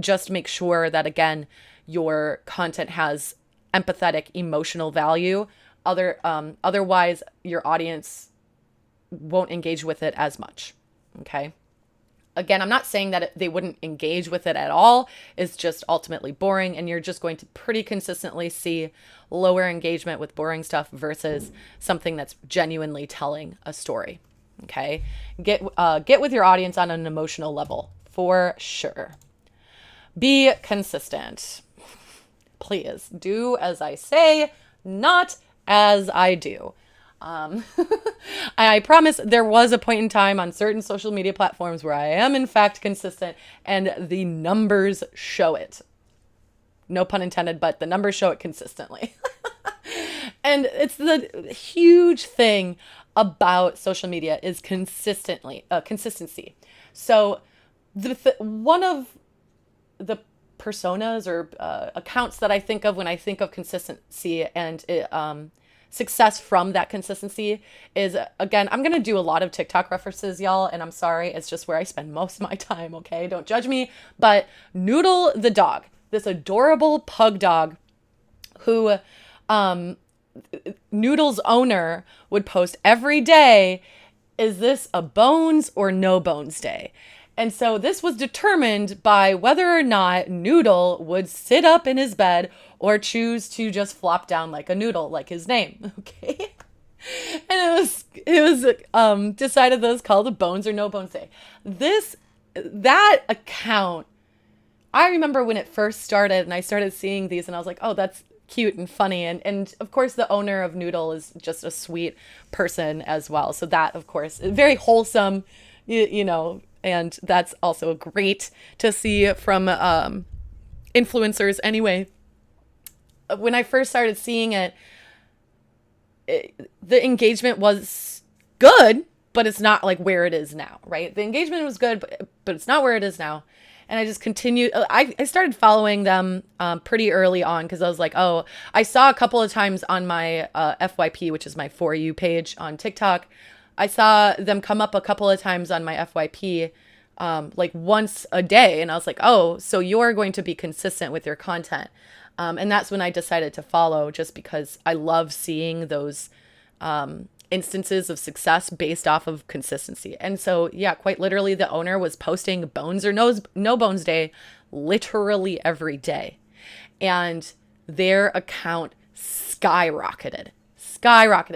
Just make sure that, again, your content has empathetic, emotional value. Otherwise, your audience won't engage with it as much. Okay. Again, I'm not saying that they wouldn't engage with it at all. It's just ultimately boring, and you're just going to pretty consistently see lower engagement with boring stuff versus something that's genuinely telling a story. Okay. Get with your audience on an emotional level for sure. Be consistent. Please do as I say, not as I do. I promise there was a point in time on certain social media platforms where I am in fact consistent, and the numbers show it. No pun intended, but the numbers show it consistently. And it's the huge thing about social media is consistency. So one of the personas or accounts that I think of when I think of consistency and success from that consistency is, again, I'm going to do a lot of TikTok references, y'all, and I'm sorry. It's just where I spend most of my time, okay? Don't judge me. But Noodle the dog, this adorable pug dog who Noodle's owner would post every day, is this a bones or no bones day? And so this was determined by whether or not Noodle would sit up in his bed or choose to just flop down like a noodle, like his name. Okay. And it was decided that it's called a bones or no bones day. That account, I remember when it first started and I started seeing these and I was like, oh, that's cute and funny. And of course the owner of Noodle is just a sweet person as well. So that, of course, very wholesome, you know, and that's also great to see from influencers anyway. When I first started seeing it, the engagement was good, but it's not like where it is now, right? The engagement was good, but it's not where it is now. And I just continued. I started following them pretty early on because I was like, oh, I saw a couple of times on my FYP, which is my For You page on TikTok. I saw them come up a couple of times on my FYP, like once a day. And I was like, oh, so you're going to be consistent with your content. And that's when I decided to follow, just because I love seeing those instances of success based off of consistency. And so, yeah, quite literally, the owner was posting Bones or No Bones Day literally every day. And their account skyrocketed.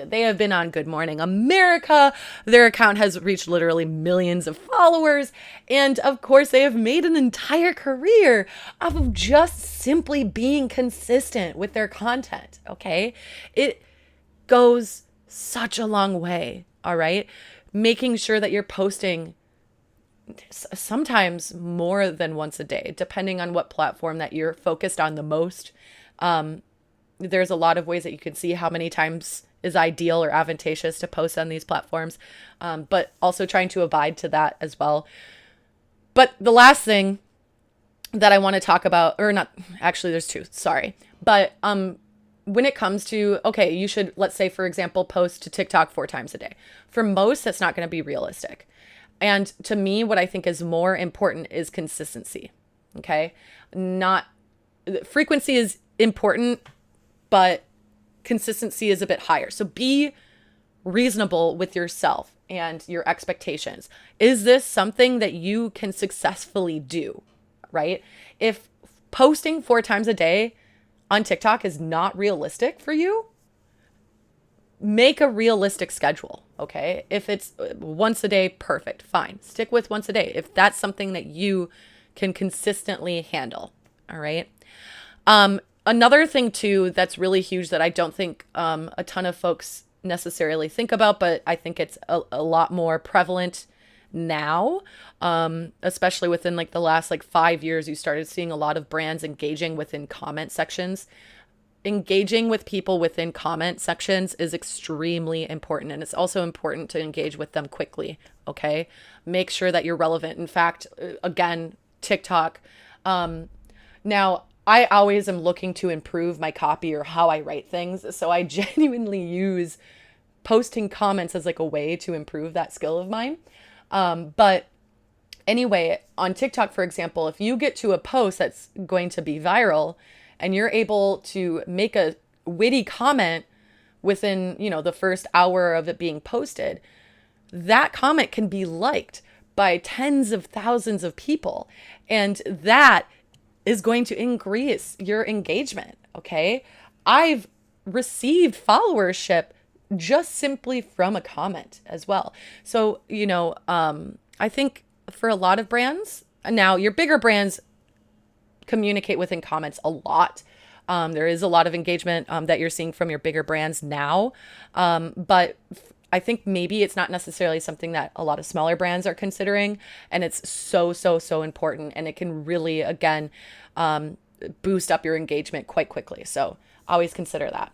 They have been on Good Morning America. Their account has reached literally millions of followers. And of course, they have made an entire career off of just simply being consistent with their content. Okay. It goes such a long way. All right. Making sure that you're posting sometimes more than once a day, depending on what platform that you're focused on the most. There's a lot of ways that you can see how many times is ideal or advantageous to post on these platforms, but also trying to abide to that as well. But the last thing that I want to talk about, or not, actually there's two, sorry. But when it comes to, okay, you should, let's say, for example, post to TikTok 4 times a day. For most, that's not going to be realistic. And to me, what I think is more important is consistency. Okay. Frequency is important, but consistency is a bit higher. So be reasonable with yourself and your expectations. Is this something that you can successfully do, right? If posting 4 times a day on TikTok is not realistic for you, make a realistic schedule, okay? If it's once a day, perfect, fine. Stick with once a day if that's something that you can consistently handle, all right? Another thing too that's really huge that I don't think a ton of folks necessarily think about, but I think it's a lot more prevalent now, especially within like the last like 5 years, you started seeing a lot of brands engaging within comment sections. Engaging with people within comment sections is extremely important. And it's also important to engage with them quickly. Okay. Make sure that you're relevant. In fact, again, TikTok. Now, I always am looking to improve my copy or how I write things. So I genuinely use posting comments as like a way to improve that skill of mine. But anyway, on TikTok, for example, if you get to a post that's going to be viral and you're able to make a witty comment within, the first hour of it being posted, that comment can be liked by tens of thousands of people. And that is going to increase your engagement. Okay. I've received followership just simply from a comment as well. So, I think for a lot of brands now, your bigger brands communicate within comments a lot. There is a lot of engagement that you're seeing from your bigger brands now. But I think maybe it's not necessarily something that a lot of smaller brands are considering. And it's so, so, so important. And it can really, again, boost up your engagement quite quickly. So always consider that.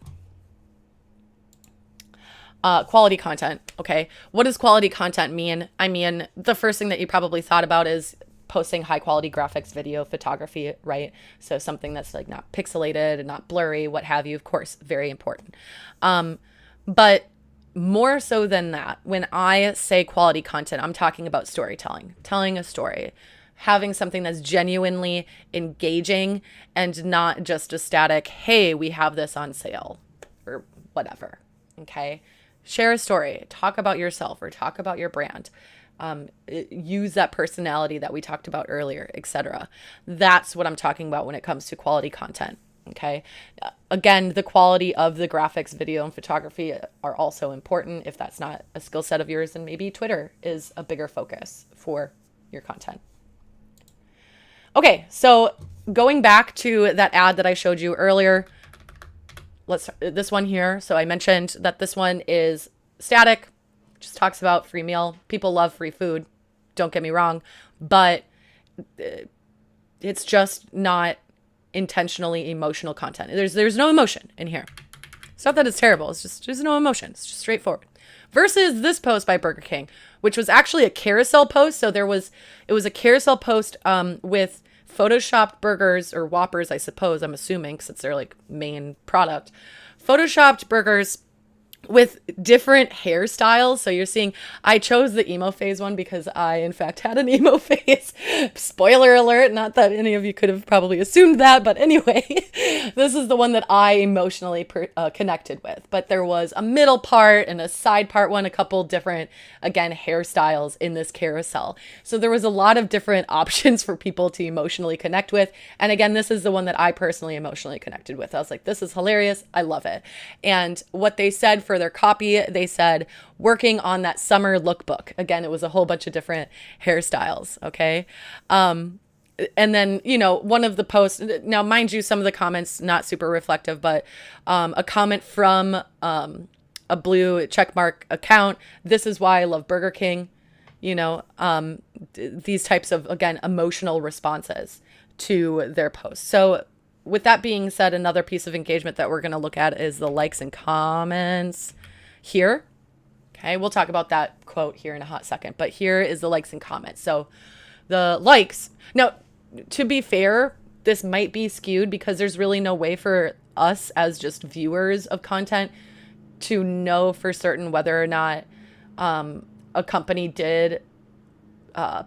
Quality content. Okay. What does quality content mean? I mean, the first thing that you probably thought about is posting high quality graphics, video, photography, right? So something that's like not pixelated and not blurry, what have you, of course, very important. But more so than that, when I say quality content, I'm talking about storytelling, telling a story, having something that's genuinely engaging and not just a static, hey, we have this on sale or whatever. Okay. Share a story, talk about yourself or talk about your brand. Use that personality that we talked about earlier, etc. That's what I'm talking about when it comes to quality content. Okay. Again, the quality of the graphics, video, and photography are also important. If that's not a skill set of yours, then maybe Twitter is a bigger focus for your content. Okay. So going back to that ad that I showed you earlier, this one here. So I mentioned that this one is static, just talks about free meal. People love free food. don't get me wrong, but it's just not intentionally emotional content. There's no emotion in here. It's not that it's terrible. It's just there's no emotion. It's just straightforward. Versus this post by Burger King, which was actually a carousel post. So it was a carousel post with photoshopped burgers or Whoppers, I suppose, I'm assuming, because it's their like main product. Photoshopped burgers with different hairstyles. So you're seeing, I chose the emo phase one because I, in fact, had an emo phase. Spoiler alert, not that any of you could have probably assumed that, but anyway, this is the one that I emotionally connected with. But there was a middle part and a side part one, a couple different, again, hairstyles in this carousel. So there was a lot of different options for people to emotionally connect with. And again, this is the one that I personally emotionally connected with. I was like, this is hilarious. I love it. And what they said for their copy, they said, working on that summer lookbook. Again, it was a whole bunch of different hairstyles. Okay. And then, one of the posts, now, mind you, some of the comments, not super reflective, but a comment from a blue checkmark account. This is why I love Burger King. These types of, again, emotional responses to their posts. So with that being said, another piece of engagement that we're going to look at is the likes and comments here. Okay, we'll talk about that quote here in a hot second, but here is the likes and comments. So the likes, now, to be fair, this might be skewed because there's really no way for us as just viewers of content to know for certain whether or not a company did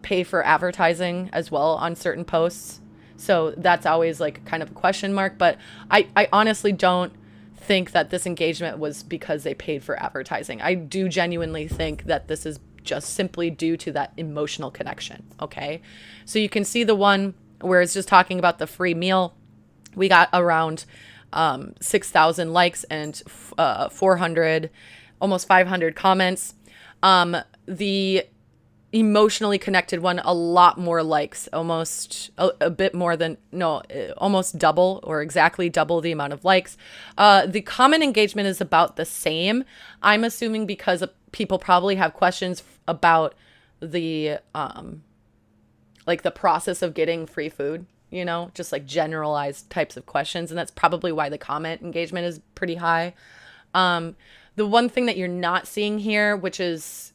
pay for advertising as well on certain posts. So that's always like kind of a question mark. But I honestly don't think that this engagement was because they paid for advertising. I do genuinely think that this is just simply due to that emotional connection. Okay. So you can see the one where it's just talking about the free meal. We got around 6,000 likes and 400, almost 500 comments. The emotionally connected one, a lot more likes, almost a bit more than, no, almost double or exactly double the amount of likes. The comment engagement is about the same. I'm assuming because people probably have questions about the, like the process of getting free food, just like generalized types of questions. And that's probably why the comment engagement is pretty high. The one thing that you're not seeing here, which is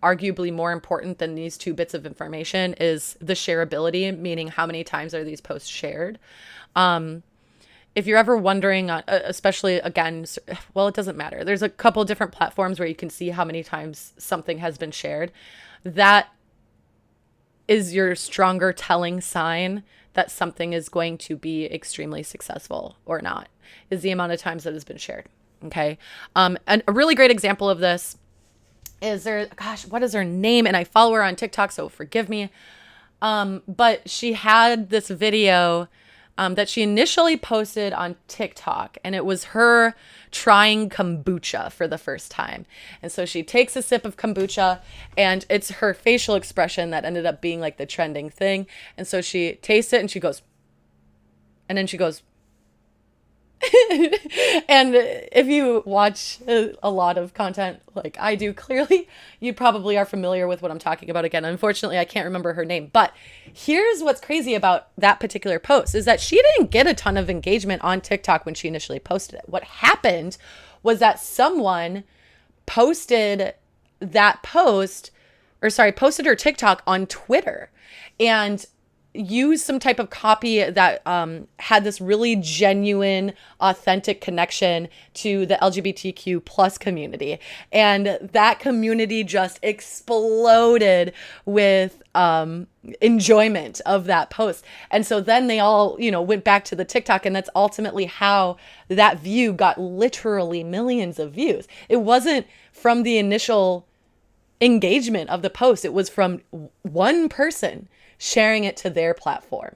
arguably more important than these two bits of information, is the shareability, meaning how many times are these posts shared. If you're ever wondering, especially again, well, it doesn't matter. There's a couple different platforms where you can see how many times something has been shared. That is your stronger telling sign that something is going to be extremely successful or not, is the amount of times that has been shared. Okay. And a really great example of this is what is her name? And I follow her on TikTok, so forgive me. But she had this video that she initially posted on TikTok, and it was her trying kombucha for the first time. And so she takes a sip of kombucha, and it's her facial expression that ended up being like the trending thing. And so she tastes it and she goes, and then she goes, and if you watch a lot of content like I do, clearly you probably are familiar with what I'm talking about. Again, unfortunately, I can't remember her name, but here's what's crazy about that particular post is that she didn't get a ton of engagement on TikTok when she initially posted it. What happened was that someone posted posted her TikTok on Twitter and use some type of copy that had this really genuine, authentic connection to the LGBTQ plus community. And that community just exploded with enjoyment of that post. And so then they all, went back to the TikTok, and that's ultimately how that view got literally millions of views. It wasn't from the initial engagement of the post. It was from one person sharing it to their platform.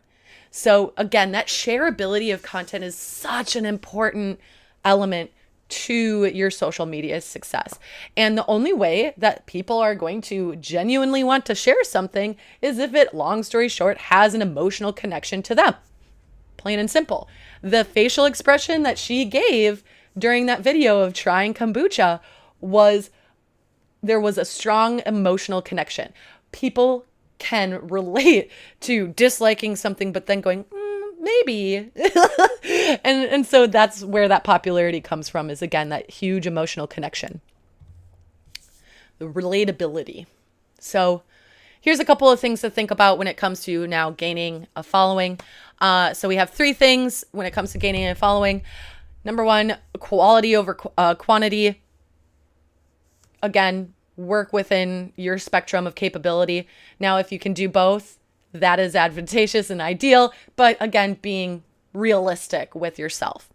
So again, that shareability of content is such an important element to your social media success. And the only way that people are going to genuinely want to share something is if it, long story short, has an emotional connection to them. Plain and simple. The facial expression that she gave during that video of trying kombucha there was a strong emotional connection. people can relate to disliking something, but then going, maybe. and so that's where that popularity comes from, is again, that huge emotional connection. The relatability. So here's a couple of things to think about when it comes to now gaining a following. So we have 3 things when it comes to gaining a following. Number 1, quality over quantity. Again, work within your spectrum of capability. Now, if you can do both, that is advantageous and ideal, but again, being realistic with yourself.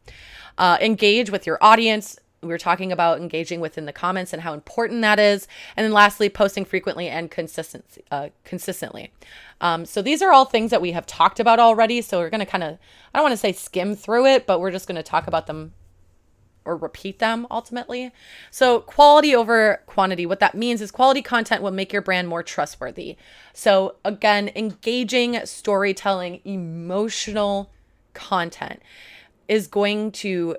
Engage with your audience. We were talking about engaging within the comments and how important that is. And then lastly, posting frequently and consistently. So these are all things that we have talked about already. So we're going to kind of, I don't want to say skim through it, but we're just going to talk about them or repeat them ultimately. So quality over quantity. What that means is quality content will make your brand more trustworthy. So again, engaging storytelling, emotional content is going to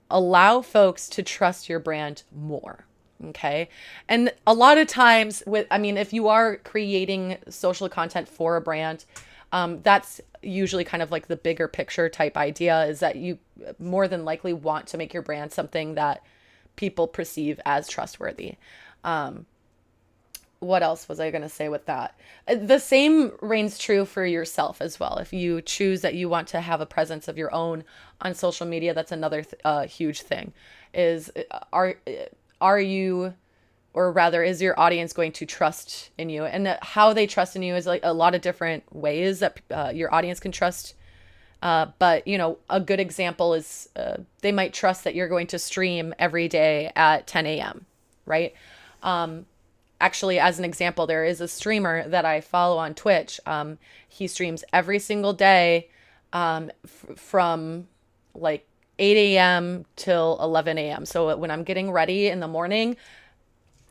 allow folks to trust your brand more. Okay. And a lot of times if you are creating social content for a brand, that's usually kind of like the bigger picture type idea, is that you more than likely want to make your brand something that people perceive as trustworthy. What else was I going to say with that? The same reigns true for yourself as well. If you choose that you want to have a presence of your own on social media, that's another huge thing. Is are you, or rather, is your audience going to trust in you? And how they trust in you is like a lot of different ways that your audience can trust. But a good example is they might trust that you're going to stream every day at 10 a.m. Right? Actually, as an example, there is a streamer that I follow on Twitch. He streams every single day from like 8 a.m. till 11 a.m. So when I'm getting ready in the morning,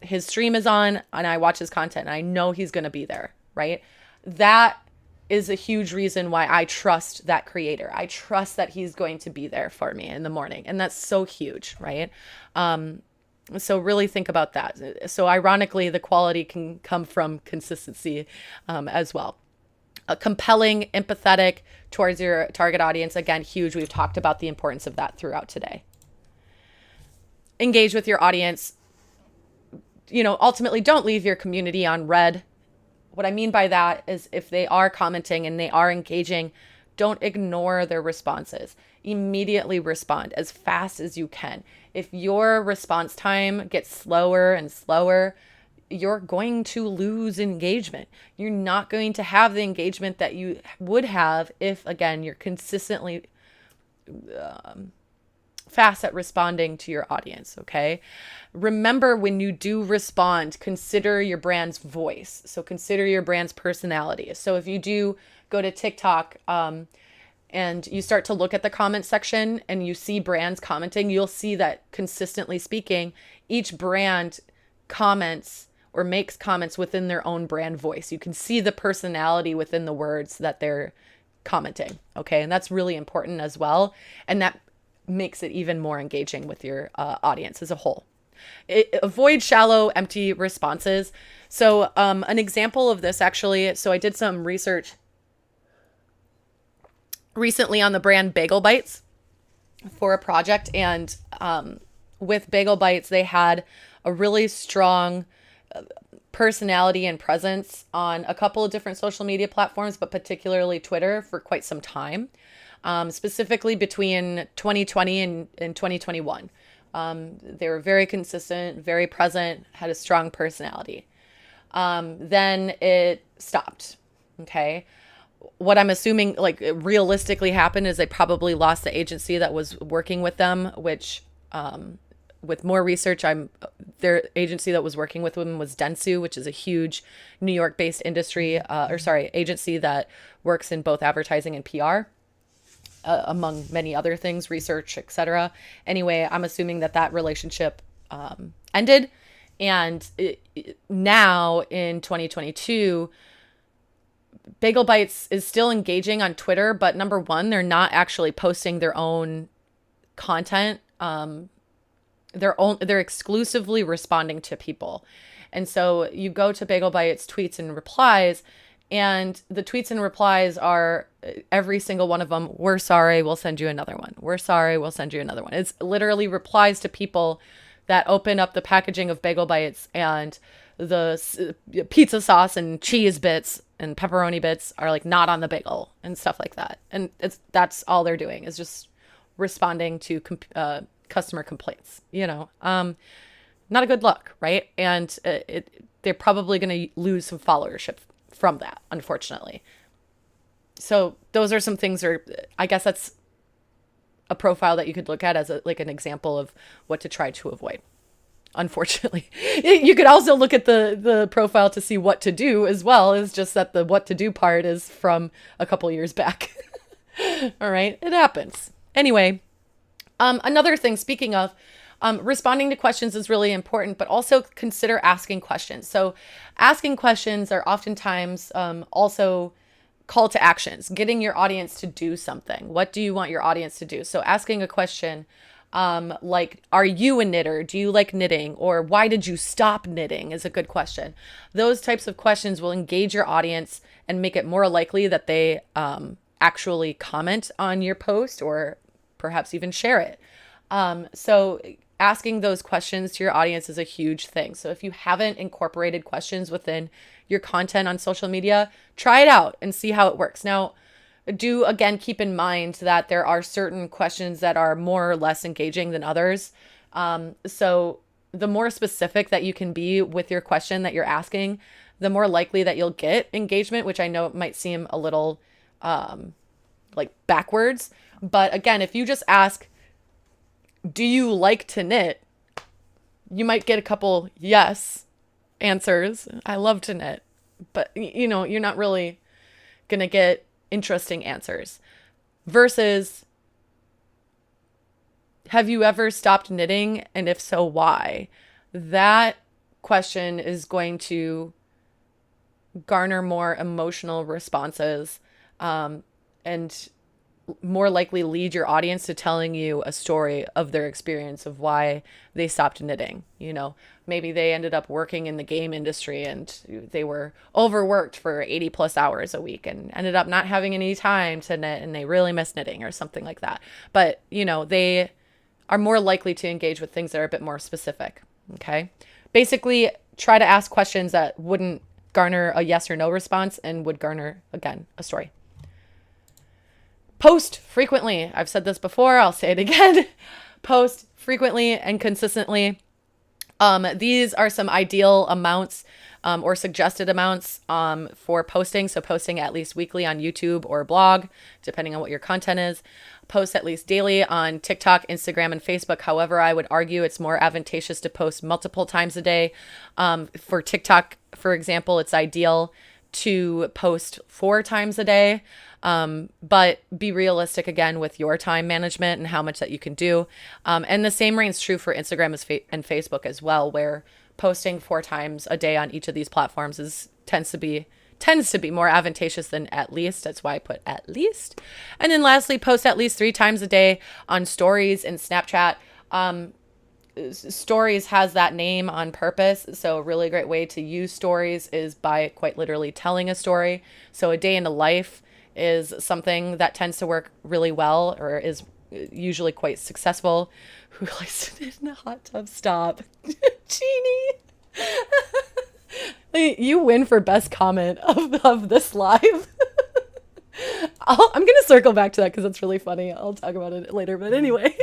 his stream is on and I watch his content and I know he's going to be there, right? That is a huge reason why I trust that creator. I trust that he's going to be there for me in the morning. And that's so huge, right? So really think about that. So ironically, the quality can come from consistency as well. Compelling, empathetic towards your target audience. Again, huge. We've talked about the importance of that throughout today. Engage with your audience. Ultimately, don't leave your community on red. What I mean by that is if they are commenting and they are engaging, don't ignore their responses. Immediately respond as fast as you can. If your response time gets slower and slower, you're going to lose engagement. You're not going to have the engagement that you would have if, again, you're consistently fast at responding to your audience, okay? Remember, when you do respond, consider your brand's voice. So consider your brand's personality. So if you do go to TikTok and you start to look at the comment section and you see brands commenting, you'll see that consistently speaking, each brand comments or makes comments within their own brand voice. You can see the personality within the words that they're commenting, okay? And that's really important as well. And that makes it even more engaging with your audience as a whole. Avoid shallow, empty responses. So an example of this, actually, so I did some research recently on the brand Bagel Bites for a project. And with Bagel Bites, they had a really strong personality and presence on a couple of different social media platforms, but particularly Twitter for quite some time, specifically between 2020 and 2021. They were very consistent, very present, had a strong personality. Then it stopped. Okay. What I'm assuming like realistically happened is they probably lost the agency that was working with them, which, with more research, their agency that was working with them was Dentsu, which is a huge New York-based agency that works in both advertising and PR, among many other things, research, etc. Anyway, I'm assuming that relationship ended, and now in 2022, Bagel Bites is still engaging on Twitter, but number one, they're not actually posting their own content. they're exclusively responding to people. And so you go to Bagel Bites tweets and replies, and the tweets and replies are every single one of them, we're sorry, we'll send you another one. We're sorry, we'll send you another one. It's literally replies to people that open up the packaging of Bagel Bites, and the pizza sauce and cheese bits and pepperoni bits are like not on the bagel and stuff like that. And that's all they're doing is just responding to customer complaints, not a good look, right? And they're probably going to lose some followership from that, unfortunately. So those are some things, or I guess that's a profile that you could look at as like an example of what to try to avoid. Unfortunately, you could also look at the profile to see what to do as well. It's just that the what to do part is from a couple years back. All right, it happens. Anyway, another thing, speaking of, responding to questions is really important, but also consider asking questions. So asking questions are oftentimes also call to actions, getting your audience to do something. What do you want your audience to do? So asking a question like, are you a knitter? Do you like knitting? Or why did you stop knitting is a good question. Those types of questions will engage your audience and make it more likely that they actually comment on your post or perhaps even share it. So asking those questions to your audience is a huge thing. So if you haven't incorporated questions within your content on social media, try it out and see how it works. Now, do again keep in mind that there are certain questions that are more or less engaging than others. So the more specific that you can be with your question that you're asking, the more likely that you'll get engagement, which I know it might seem a little like backwards. But again, if you just ask, do you like to knit? You might get a couple yes answers. I love to knit. But you're not really going to get interesting answers. Versus, have you ever stopped knitting? And if so, why? That question is going to garner more emotional responses, and more likely lead your audience to telling you a story of their experience of why they stopped knitting. Maybe they ended up working in the game industry and they were overworked for 80 plus hours a week and ended up not having any time to knit, and they really miss knitting or something like that. But, they are more likely to engage with things that are a bit more specific. Okay. Basically, try to ask questions that wouldn't garner a yes or no response and would garner, again, a story. Post frequently. I've said this before. I'll say it again. Post frequently and consistently. These are some ideal amounts or suggested amounts for posting. So posting at least weekly on YouTube or blog, depending on what your content is. Post at least daily on TikTok, Instagram, and Facebook. However, I would argue it's more advantageous to post multiple times a day. For TikTok, for example, it's ideal to post 4 times a day. But be realistic again with your time management and how much that you can do. And the same rings true for Instagram and Facebook as well, where posting 4 times a day on each of these platforms tends to be more advantageous than at least. That's why I put at least. And then lastly, post at least 3 times a day on stories and Snapchat. Stories has that name on purpose. So a really great way to use stories is by quite literally telling a story. So a day in the life is something that tends to work really well, or is usually quite successful. Who likes to knit in a hot tub? Stop. Jeannie. You win for best comment of this live. I'm going to circle back to that because it's really funny. I'll talk about it later. But anyway.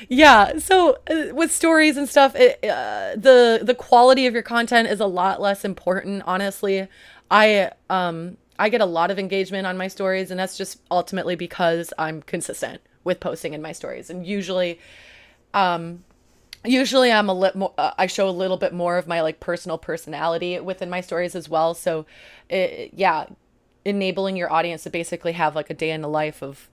Yeah. So with stories and stuff, the quality of your content is a lot less important, honestly. I get a lot of engagement on my stories, and that's just ultimately because I'm consistent with posting in my stories. And usually I'm a little more, I show a little bit more of my like personal personality within my stories as well. So enabling your audience to basically have like a day in the life of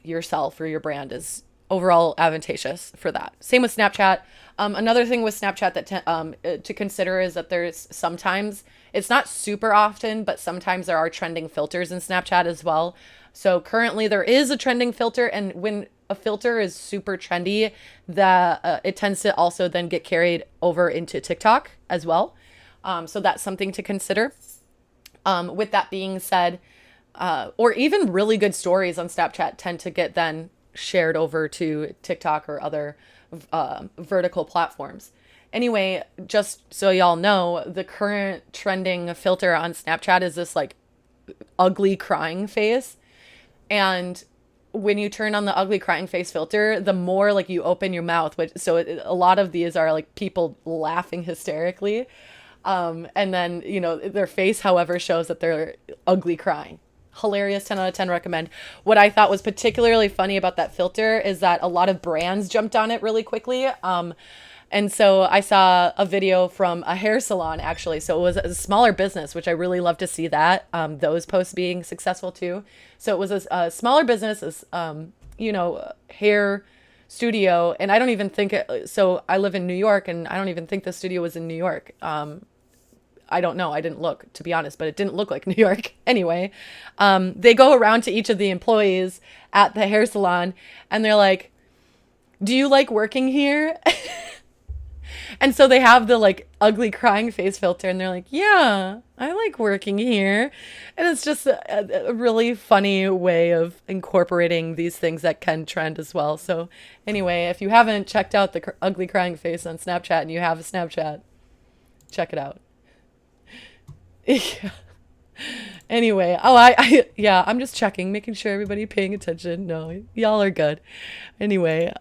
yourself or your brand is overall advantageous for that. Same with Snapchat. Another thing with Snapchat that to consider is that there's sometimes, it's not super often, but sometimes there are trending filters in Snapchat as well. So currently there is a trending filter, and when a filter is super trendy, that it tends to also then get carried over into TikTok as well. So that's something to consider. With that being said, or even really good stories on Snapchat tend to get then shared over to TikTok or other vertical platforms. Anyway, just so y'all know, the current trending filter on Snapchat is this like ugly crying face. And when you turn on the ugly crying face filter, the more like you open your mouth, which a lot of these are like people laughing hysterically. And then, you know, their face, however, shows that they're ugly crying. Hilarious, 10 out of 10 recommend. What I thought was particularly funny about that filter is that a lot of brands jumped on it really quickly. And so I saw a video from a hair salon, actually. So it was a smaller business, which I really love to see that, those posts being successful too. So it was a smaller business, you know, hair studio. And I don't even think so I live in New York, and I don't even think the studio was in New York. I don't know. I didn't look, to be honest, but it didn't look like New York. Anyway, they go around to each of the employees at the hair salon and they're like, "Do you like working here?" And so they have the like ugly crying face filter and they're like, "Yeah, I like working here." And it's just a really funny way of incorporating these things that can trend as well. So anyway, if you haven't checked out the ugly crying face on Snapchat and you have a Snapchat, check it out. Yeah. Anyway, yeah, I'm just checking, making sure everybody paying attention. No, y'all are good. Anyway,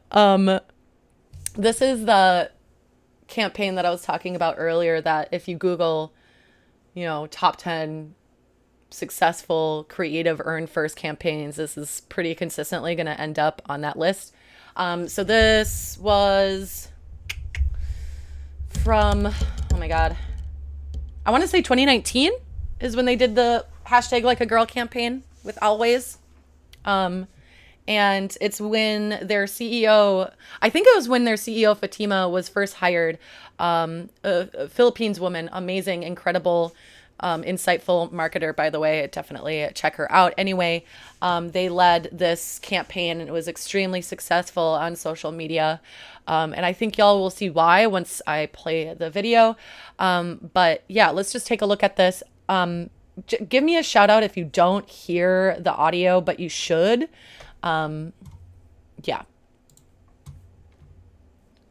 this is the campaign that I was talking about earlier, that if you Google, you know, top 10 successful creative earn first campaigns, this is pretty consistently going to end up on that list. So this was from, oh my God, I want to say 2019 is when they did the hashtag like a girl campaign with Always. And it's when their CEO, I think it was when their CEO Fatima was first hired, a Philippines woman, amazing, incredible, insightful marketer, by the way. Definitely check her out. Anyway, they led this campaign and it was extremely successful on social media. And I think y'all will see why once I play the video. But yeah, let's just take a look at this. Give me a shout out if you don't hear the audio, but you should. Yeah.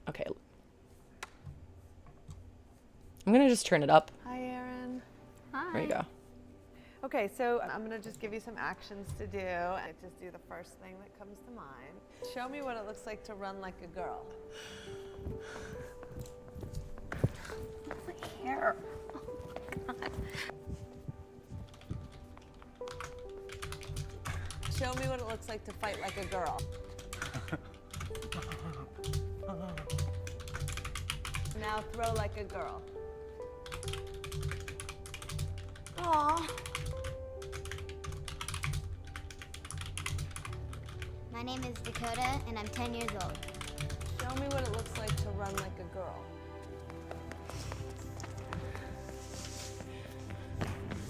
Okay. I'm going to just turn it up. Hi, Erin. Hi. There you go. Okay, so I'm going to just give you some actions to do. And just do the first thing that comes to mind. Show me what it looks like to run like a girl. My hair. Oh my God. Show me what it looks like to fight like a girl. Now throw like a girl. Aw. My name is Dakota, and I'm 10 years old. Show me what it looks like to run like a girl.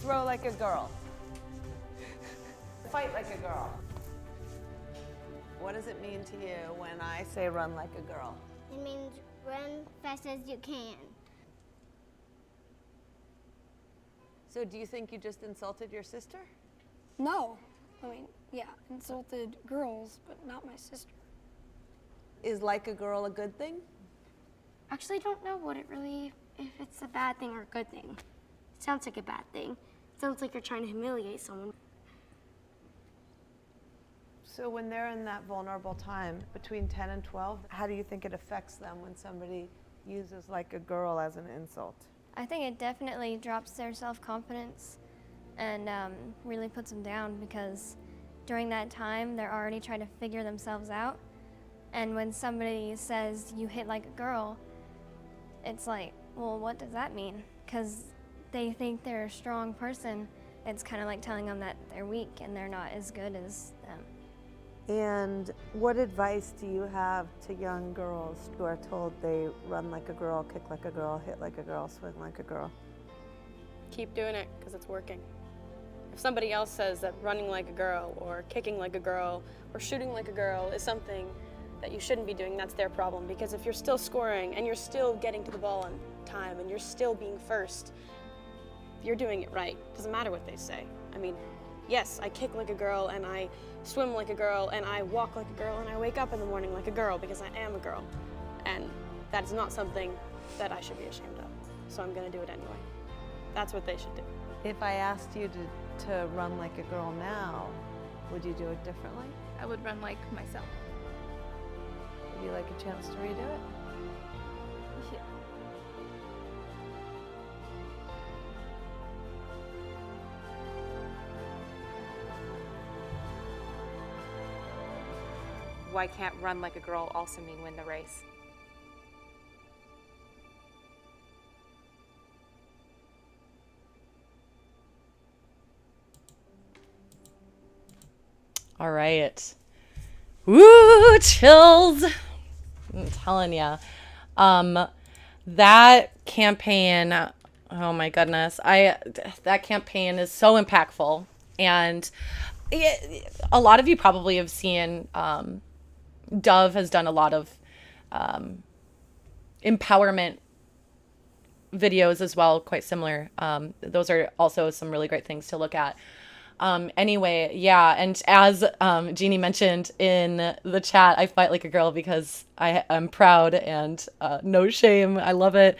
Throw like a girl. Fight like a girl. What does it mean to you when I say run like a girl? It means run fast as you can. So do you think you just insulted your sister? No. I mean, yeah, insulted girls, but not my sister. Is like a girl a good thing? Actually, I don't know if it's a bad thing or a good thing. It sounds like a bad thing. It sounds like you're trying to humiliate someone. So when they're in that vulnerable time between 10 and 12, how do you think it affects them when somebody uses like a girl as an insult? I think it definitely drops their self-confidence and really puts them down, because during that time they're already trying to figure themselves out, and when somebody says you hit like a girl, it's like, well, what does that mean? Because they think they're a strong person. It's kind of like telling them that they're weak and they're not as good as them. And what advice do you have to young girls who are told they run like a girl, kick like a girl, hit like a girl, swing like a girl? Keep doing it because it's working. If somebody else says that running like a girl or kicking like a girl or shooting like a girl is something that you shouldn't be doing, that's their problem. Because if you're still scoring and you're still getting to the ball on time and you're still being first, you're doing it right. Doesn't matter what they say. I mean, yes, I kick like a girl and I swim like a girl and I walk like a girl and I wake up in the morning like a girl because I am a girl. And that is not something that I should be ashamed of. So I'm gonna do it anyway. That's what they should do. If I asked you to run like a girl now, would you do it differently? I would run like myself. Would you like a chance to redo it? Yeah. Why can't run like a girl also mean win the race? All right. Woo, chills. I'm telling you. That campaign, oh my goodness. That campaign is so impactful. And a lot of you probably have seen, Dove has done a lot of empowerment videos as well, quite similar. Those are also some really great things to look at. Anyway, yeah, and as Jeannie mentioned in the chat, I fight like a girl because I'm proud and no shame. I love it.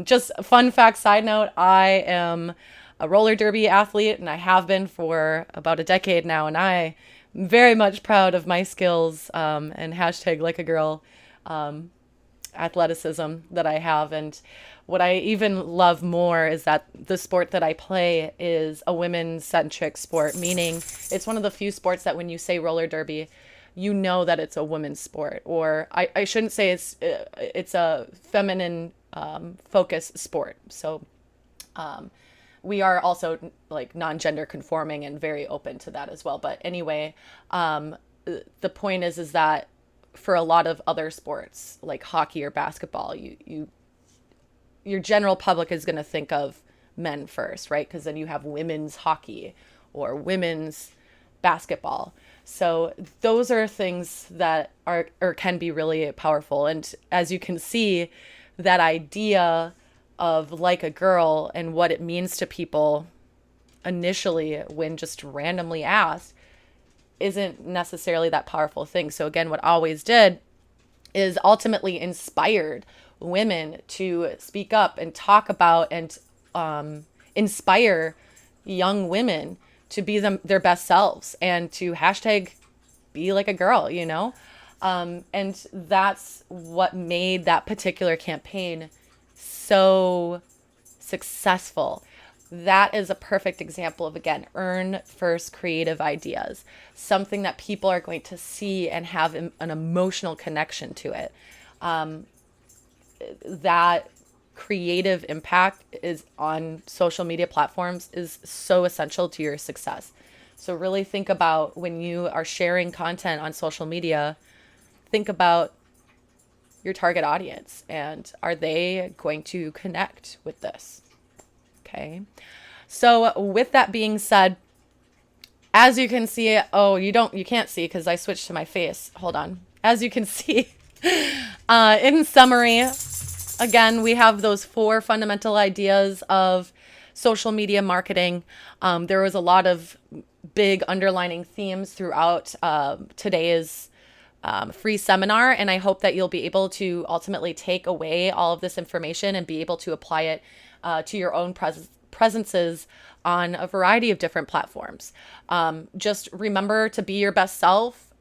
Just a fun fact, side note, I am a roller derby athlete and I have been for about a decade now, and I am very much proud of my skills and hashtag like a girl athleticism that I have. And what I even love more is that the sport that I play is a women-centric sport, meaning it's one of the few sports that when you say roller derby, you know that it's a women's sport. Or I shouldn't say it's a feminine focused sport. So we are also like non-gender conforming and very open to that as well. But anyway, the point is that for a lot of other sports like hockey or basketball, your general public is going to think of men first, right? Because then you have women's hockey or women's basketball. So those are things that are or can be really powerful. And as you can see, that idea of like a girl and what it means to people initially when just randomly asked isn't necessarily that powerful thing. So again, what Always did is ultimately inspired women to speak up and talk about and inspire young women to be their best selves and to hashtag be like a girl, you know? And that's what made that particular campaign so successful. That is a perfect example of, again, earn first creative ideas, something that people are going to see and have an emotional connection to it. That creative impact is on social media platforms is so essential to your success. So really think about when you are sharing content on social media, think about your target audience and are they going to connect with this? Okay. So with that being said, as you can see, you can't see because I switched to my face. Hold on. As you can see, in summary, again, we have those 4 fundamental ideas of social media marketing. There was a lot of big underlining themes throughout today's free seminar, and I hope that you'll be able to ultimately take away all of this information and be able to apply it to your own presences on a variety of different platforms. Just remember to be your best self.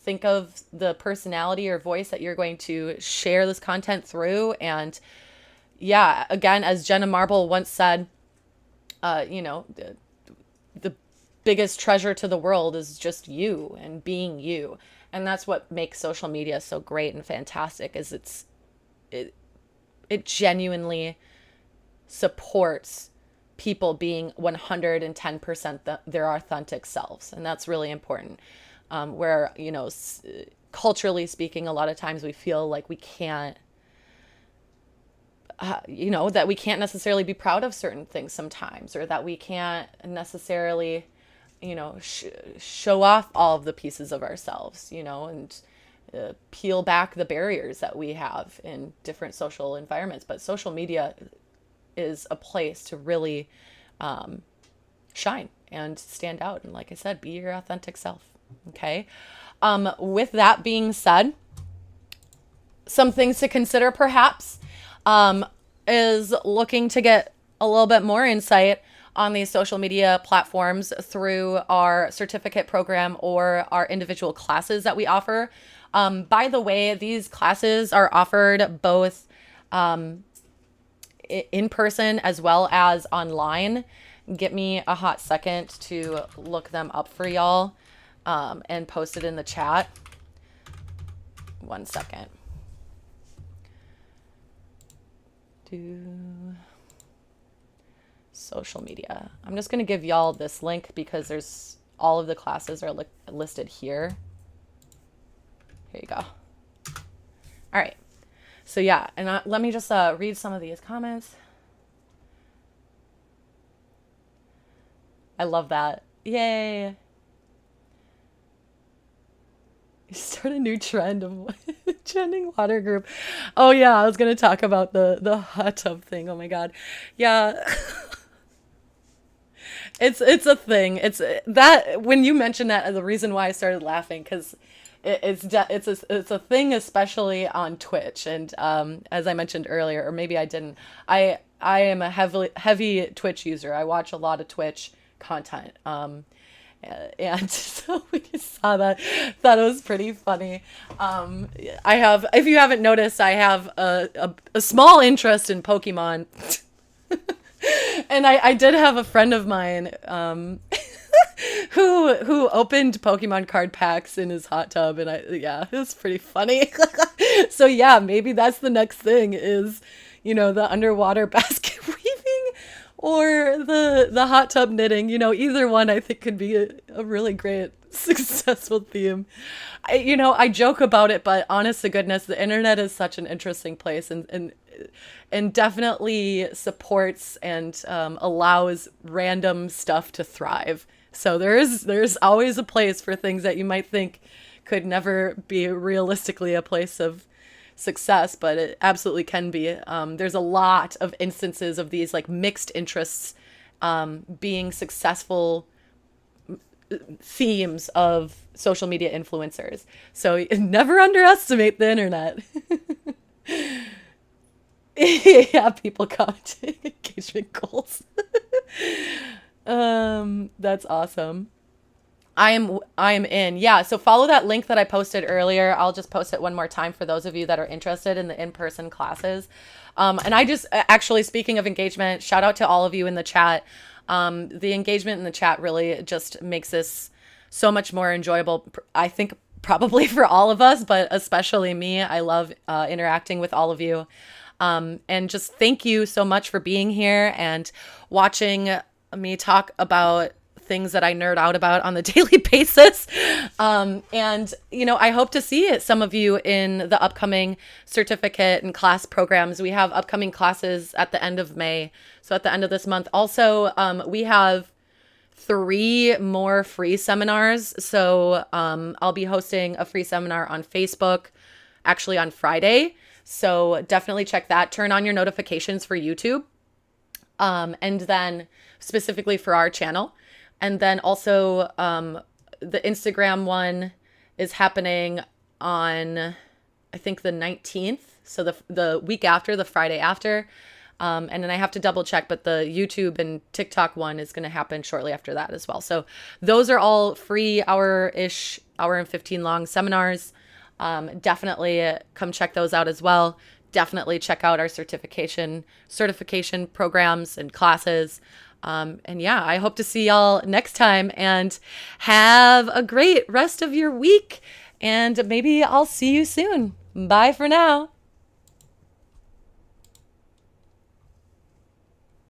Think of the personality or voice that you're going to share this content through. And yeah, again, as Jenna Marble once said, the biggest treasure to the world is just you and being you. And that's what makes social media so great and fantastic is it genuinely supports people being 110% their authentic selves. And that's really important. Where, culturally speaking, a lot of times we feel like we can't that we can't necessarily be proud of certain things sometimes, or that we can't necessarily, show off all of the pieces of ourselves, and peel back the barriers that we have in different social environments. But social media is a place to really shine and stand out. And like I said, be your authentic self. Okay. With that being said, some things to consider perhaps is looking to get a little bit more insight on these social media platforms through our certificate program or our individual classes that we offer. By the way, these classes are offered both in person as well as online. Get me a hot second to look them up for y'all and post it in the chat. 1 second. Social media. I'm just going to give y'all this link because there's all of the classes are listed here. Here you go. All right. So yeah, and let me just read some of these comments. I love that. Yay. You start a new trend of trending water group. Oh yeah, I was gonna talk about the hot tub thing. Oh my god, yeah. It's a thing. It's that when you mentioned that, the reason why I started laughing, because it's a thing, especially on Twitch. And as I mentioned earlier, or maybe I didn't, I am a heavy Twitch user. I watch a lot of Twitch content. And so we just saw that, thought it was pretty funny. I have, if you haven't noticed, I have a small interest in Pokemon. And I did have a friend of mine who opened Pokemon card packs in his hot tub, and it was pretty funny. So yeah, maybe that's the next thing is, the underwater basket weaving or the hot tub knitting. Either one I think could be a really great successful theme. I joke about it, but honest to goodness, the internet is such an interesting place and definitely supports and allows random stuff to thrive. So there's always a place for things that you might think could never be realistically a place of success, but it absolutely can be. There's a lot of instances of these like mixed interests being successful themes of social media influencers. So never underestimate the internet. Yeah, people commenting engagement goals. That's awesome. I am in. Yeah, so follow that link that I posted earlier. I'll just post it one more time for those of you that are interested in the in-person classes. And I just, actually, speaking of engagement, shout out to all of you in the chat. The engagement in the chat really just makes this so much more enjoyable, I think, probably for all of us, but especially me. I love interacting with all of you. And just thank you so much for being here and watching me talk about things that I nerd out about on the daily basis. And, I hope to see some of you in the upcoming certificate and class programs. We have upcoming classes at the end of May. So at the end of this month. Also, we have 3 more free seminars. So I'll be hosting a free seminar on Facebook, actually on Friday. So definitely check that. Turn on your notifications for YouTube. And then specifically for our channel. And then also the Instagram one is happening on, I think, the 19th. So the week after, the Friday after. And then I have to double check, but the YouTube and TikTok one is going to happen shortly after that as well. So those are all free hour and 15 long seminars. Definitely come check those out as well. Definitely check out our certification programs and classes. And yeah, I hope to see y'all next time and have a great rest of your week. And maybe I'll see you soon. Bye for now.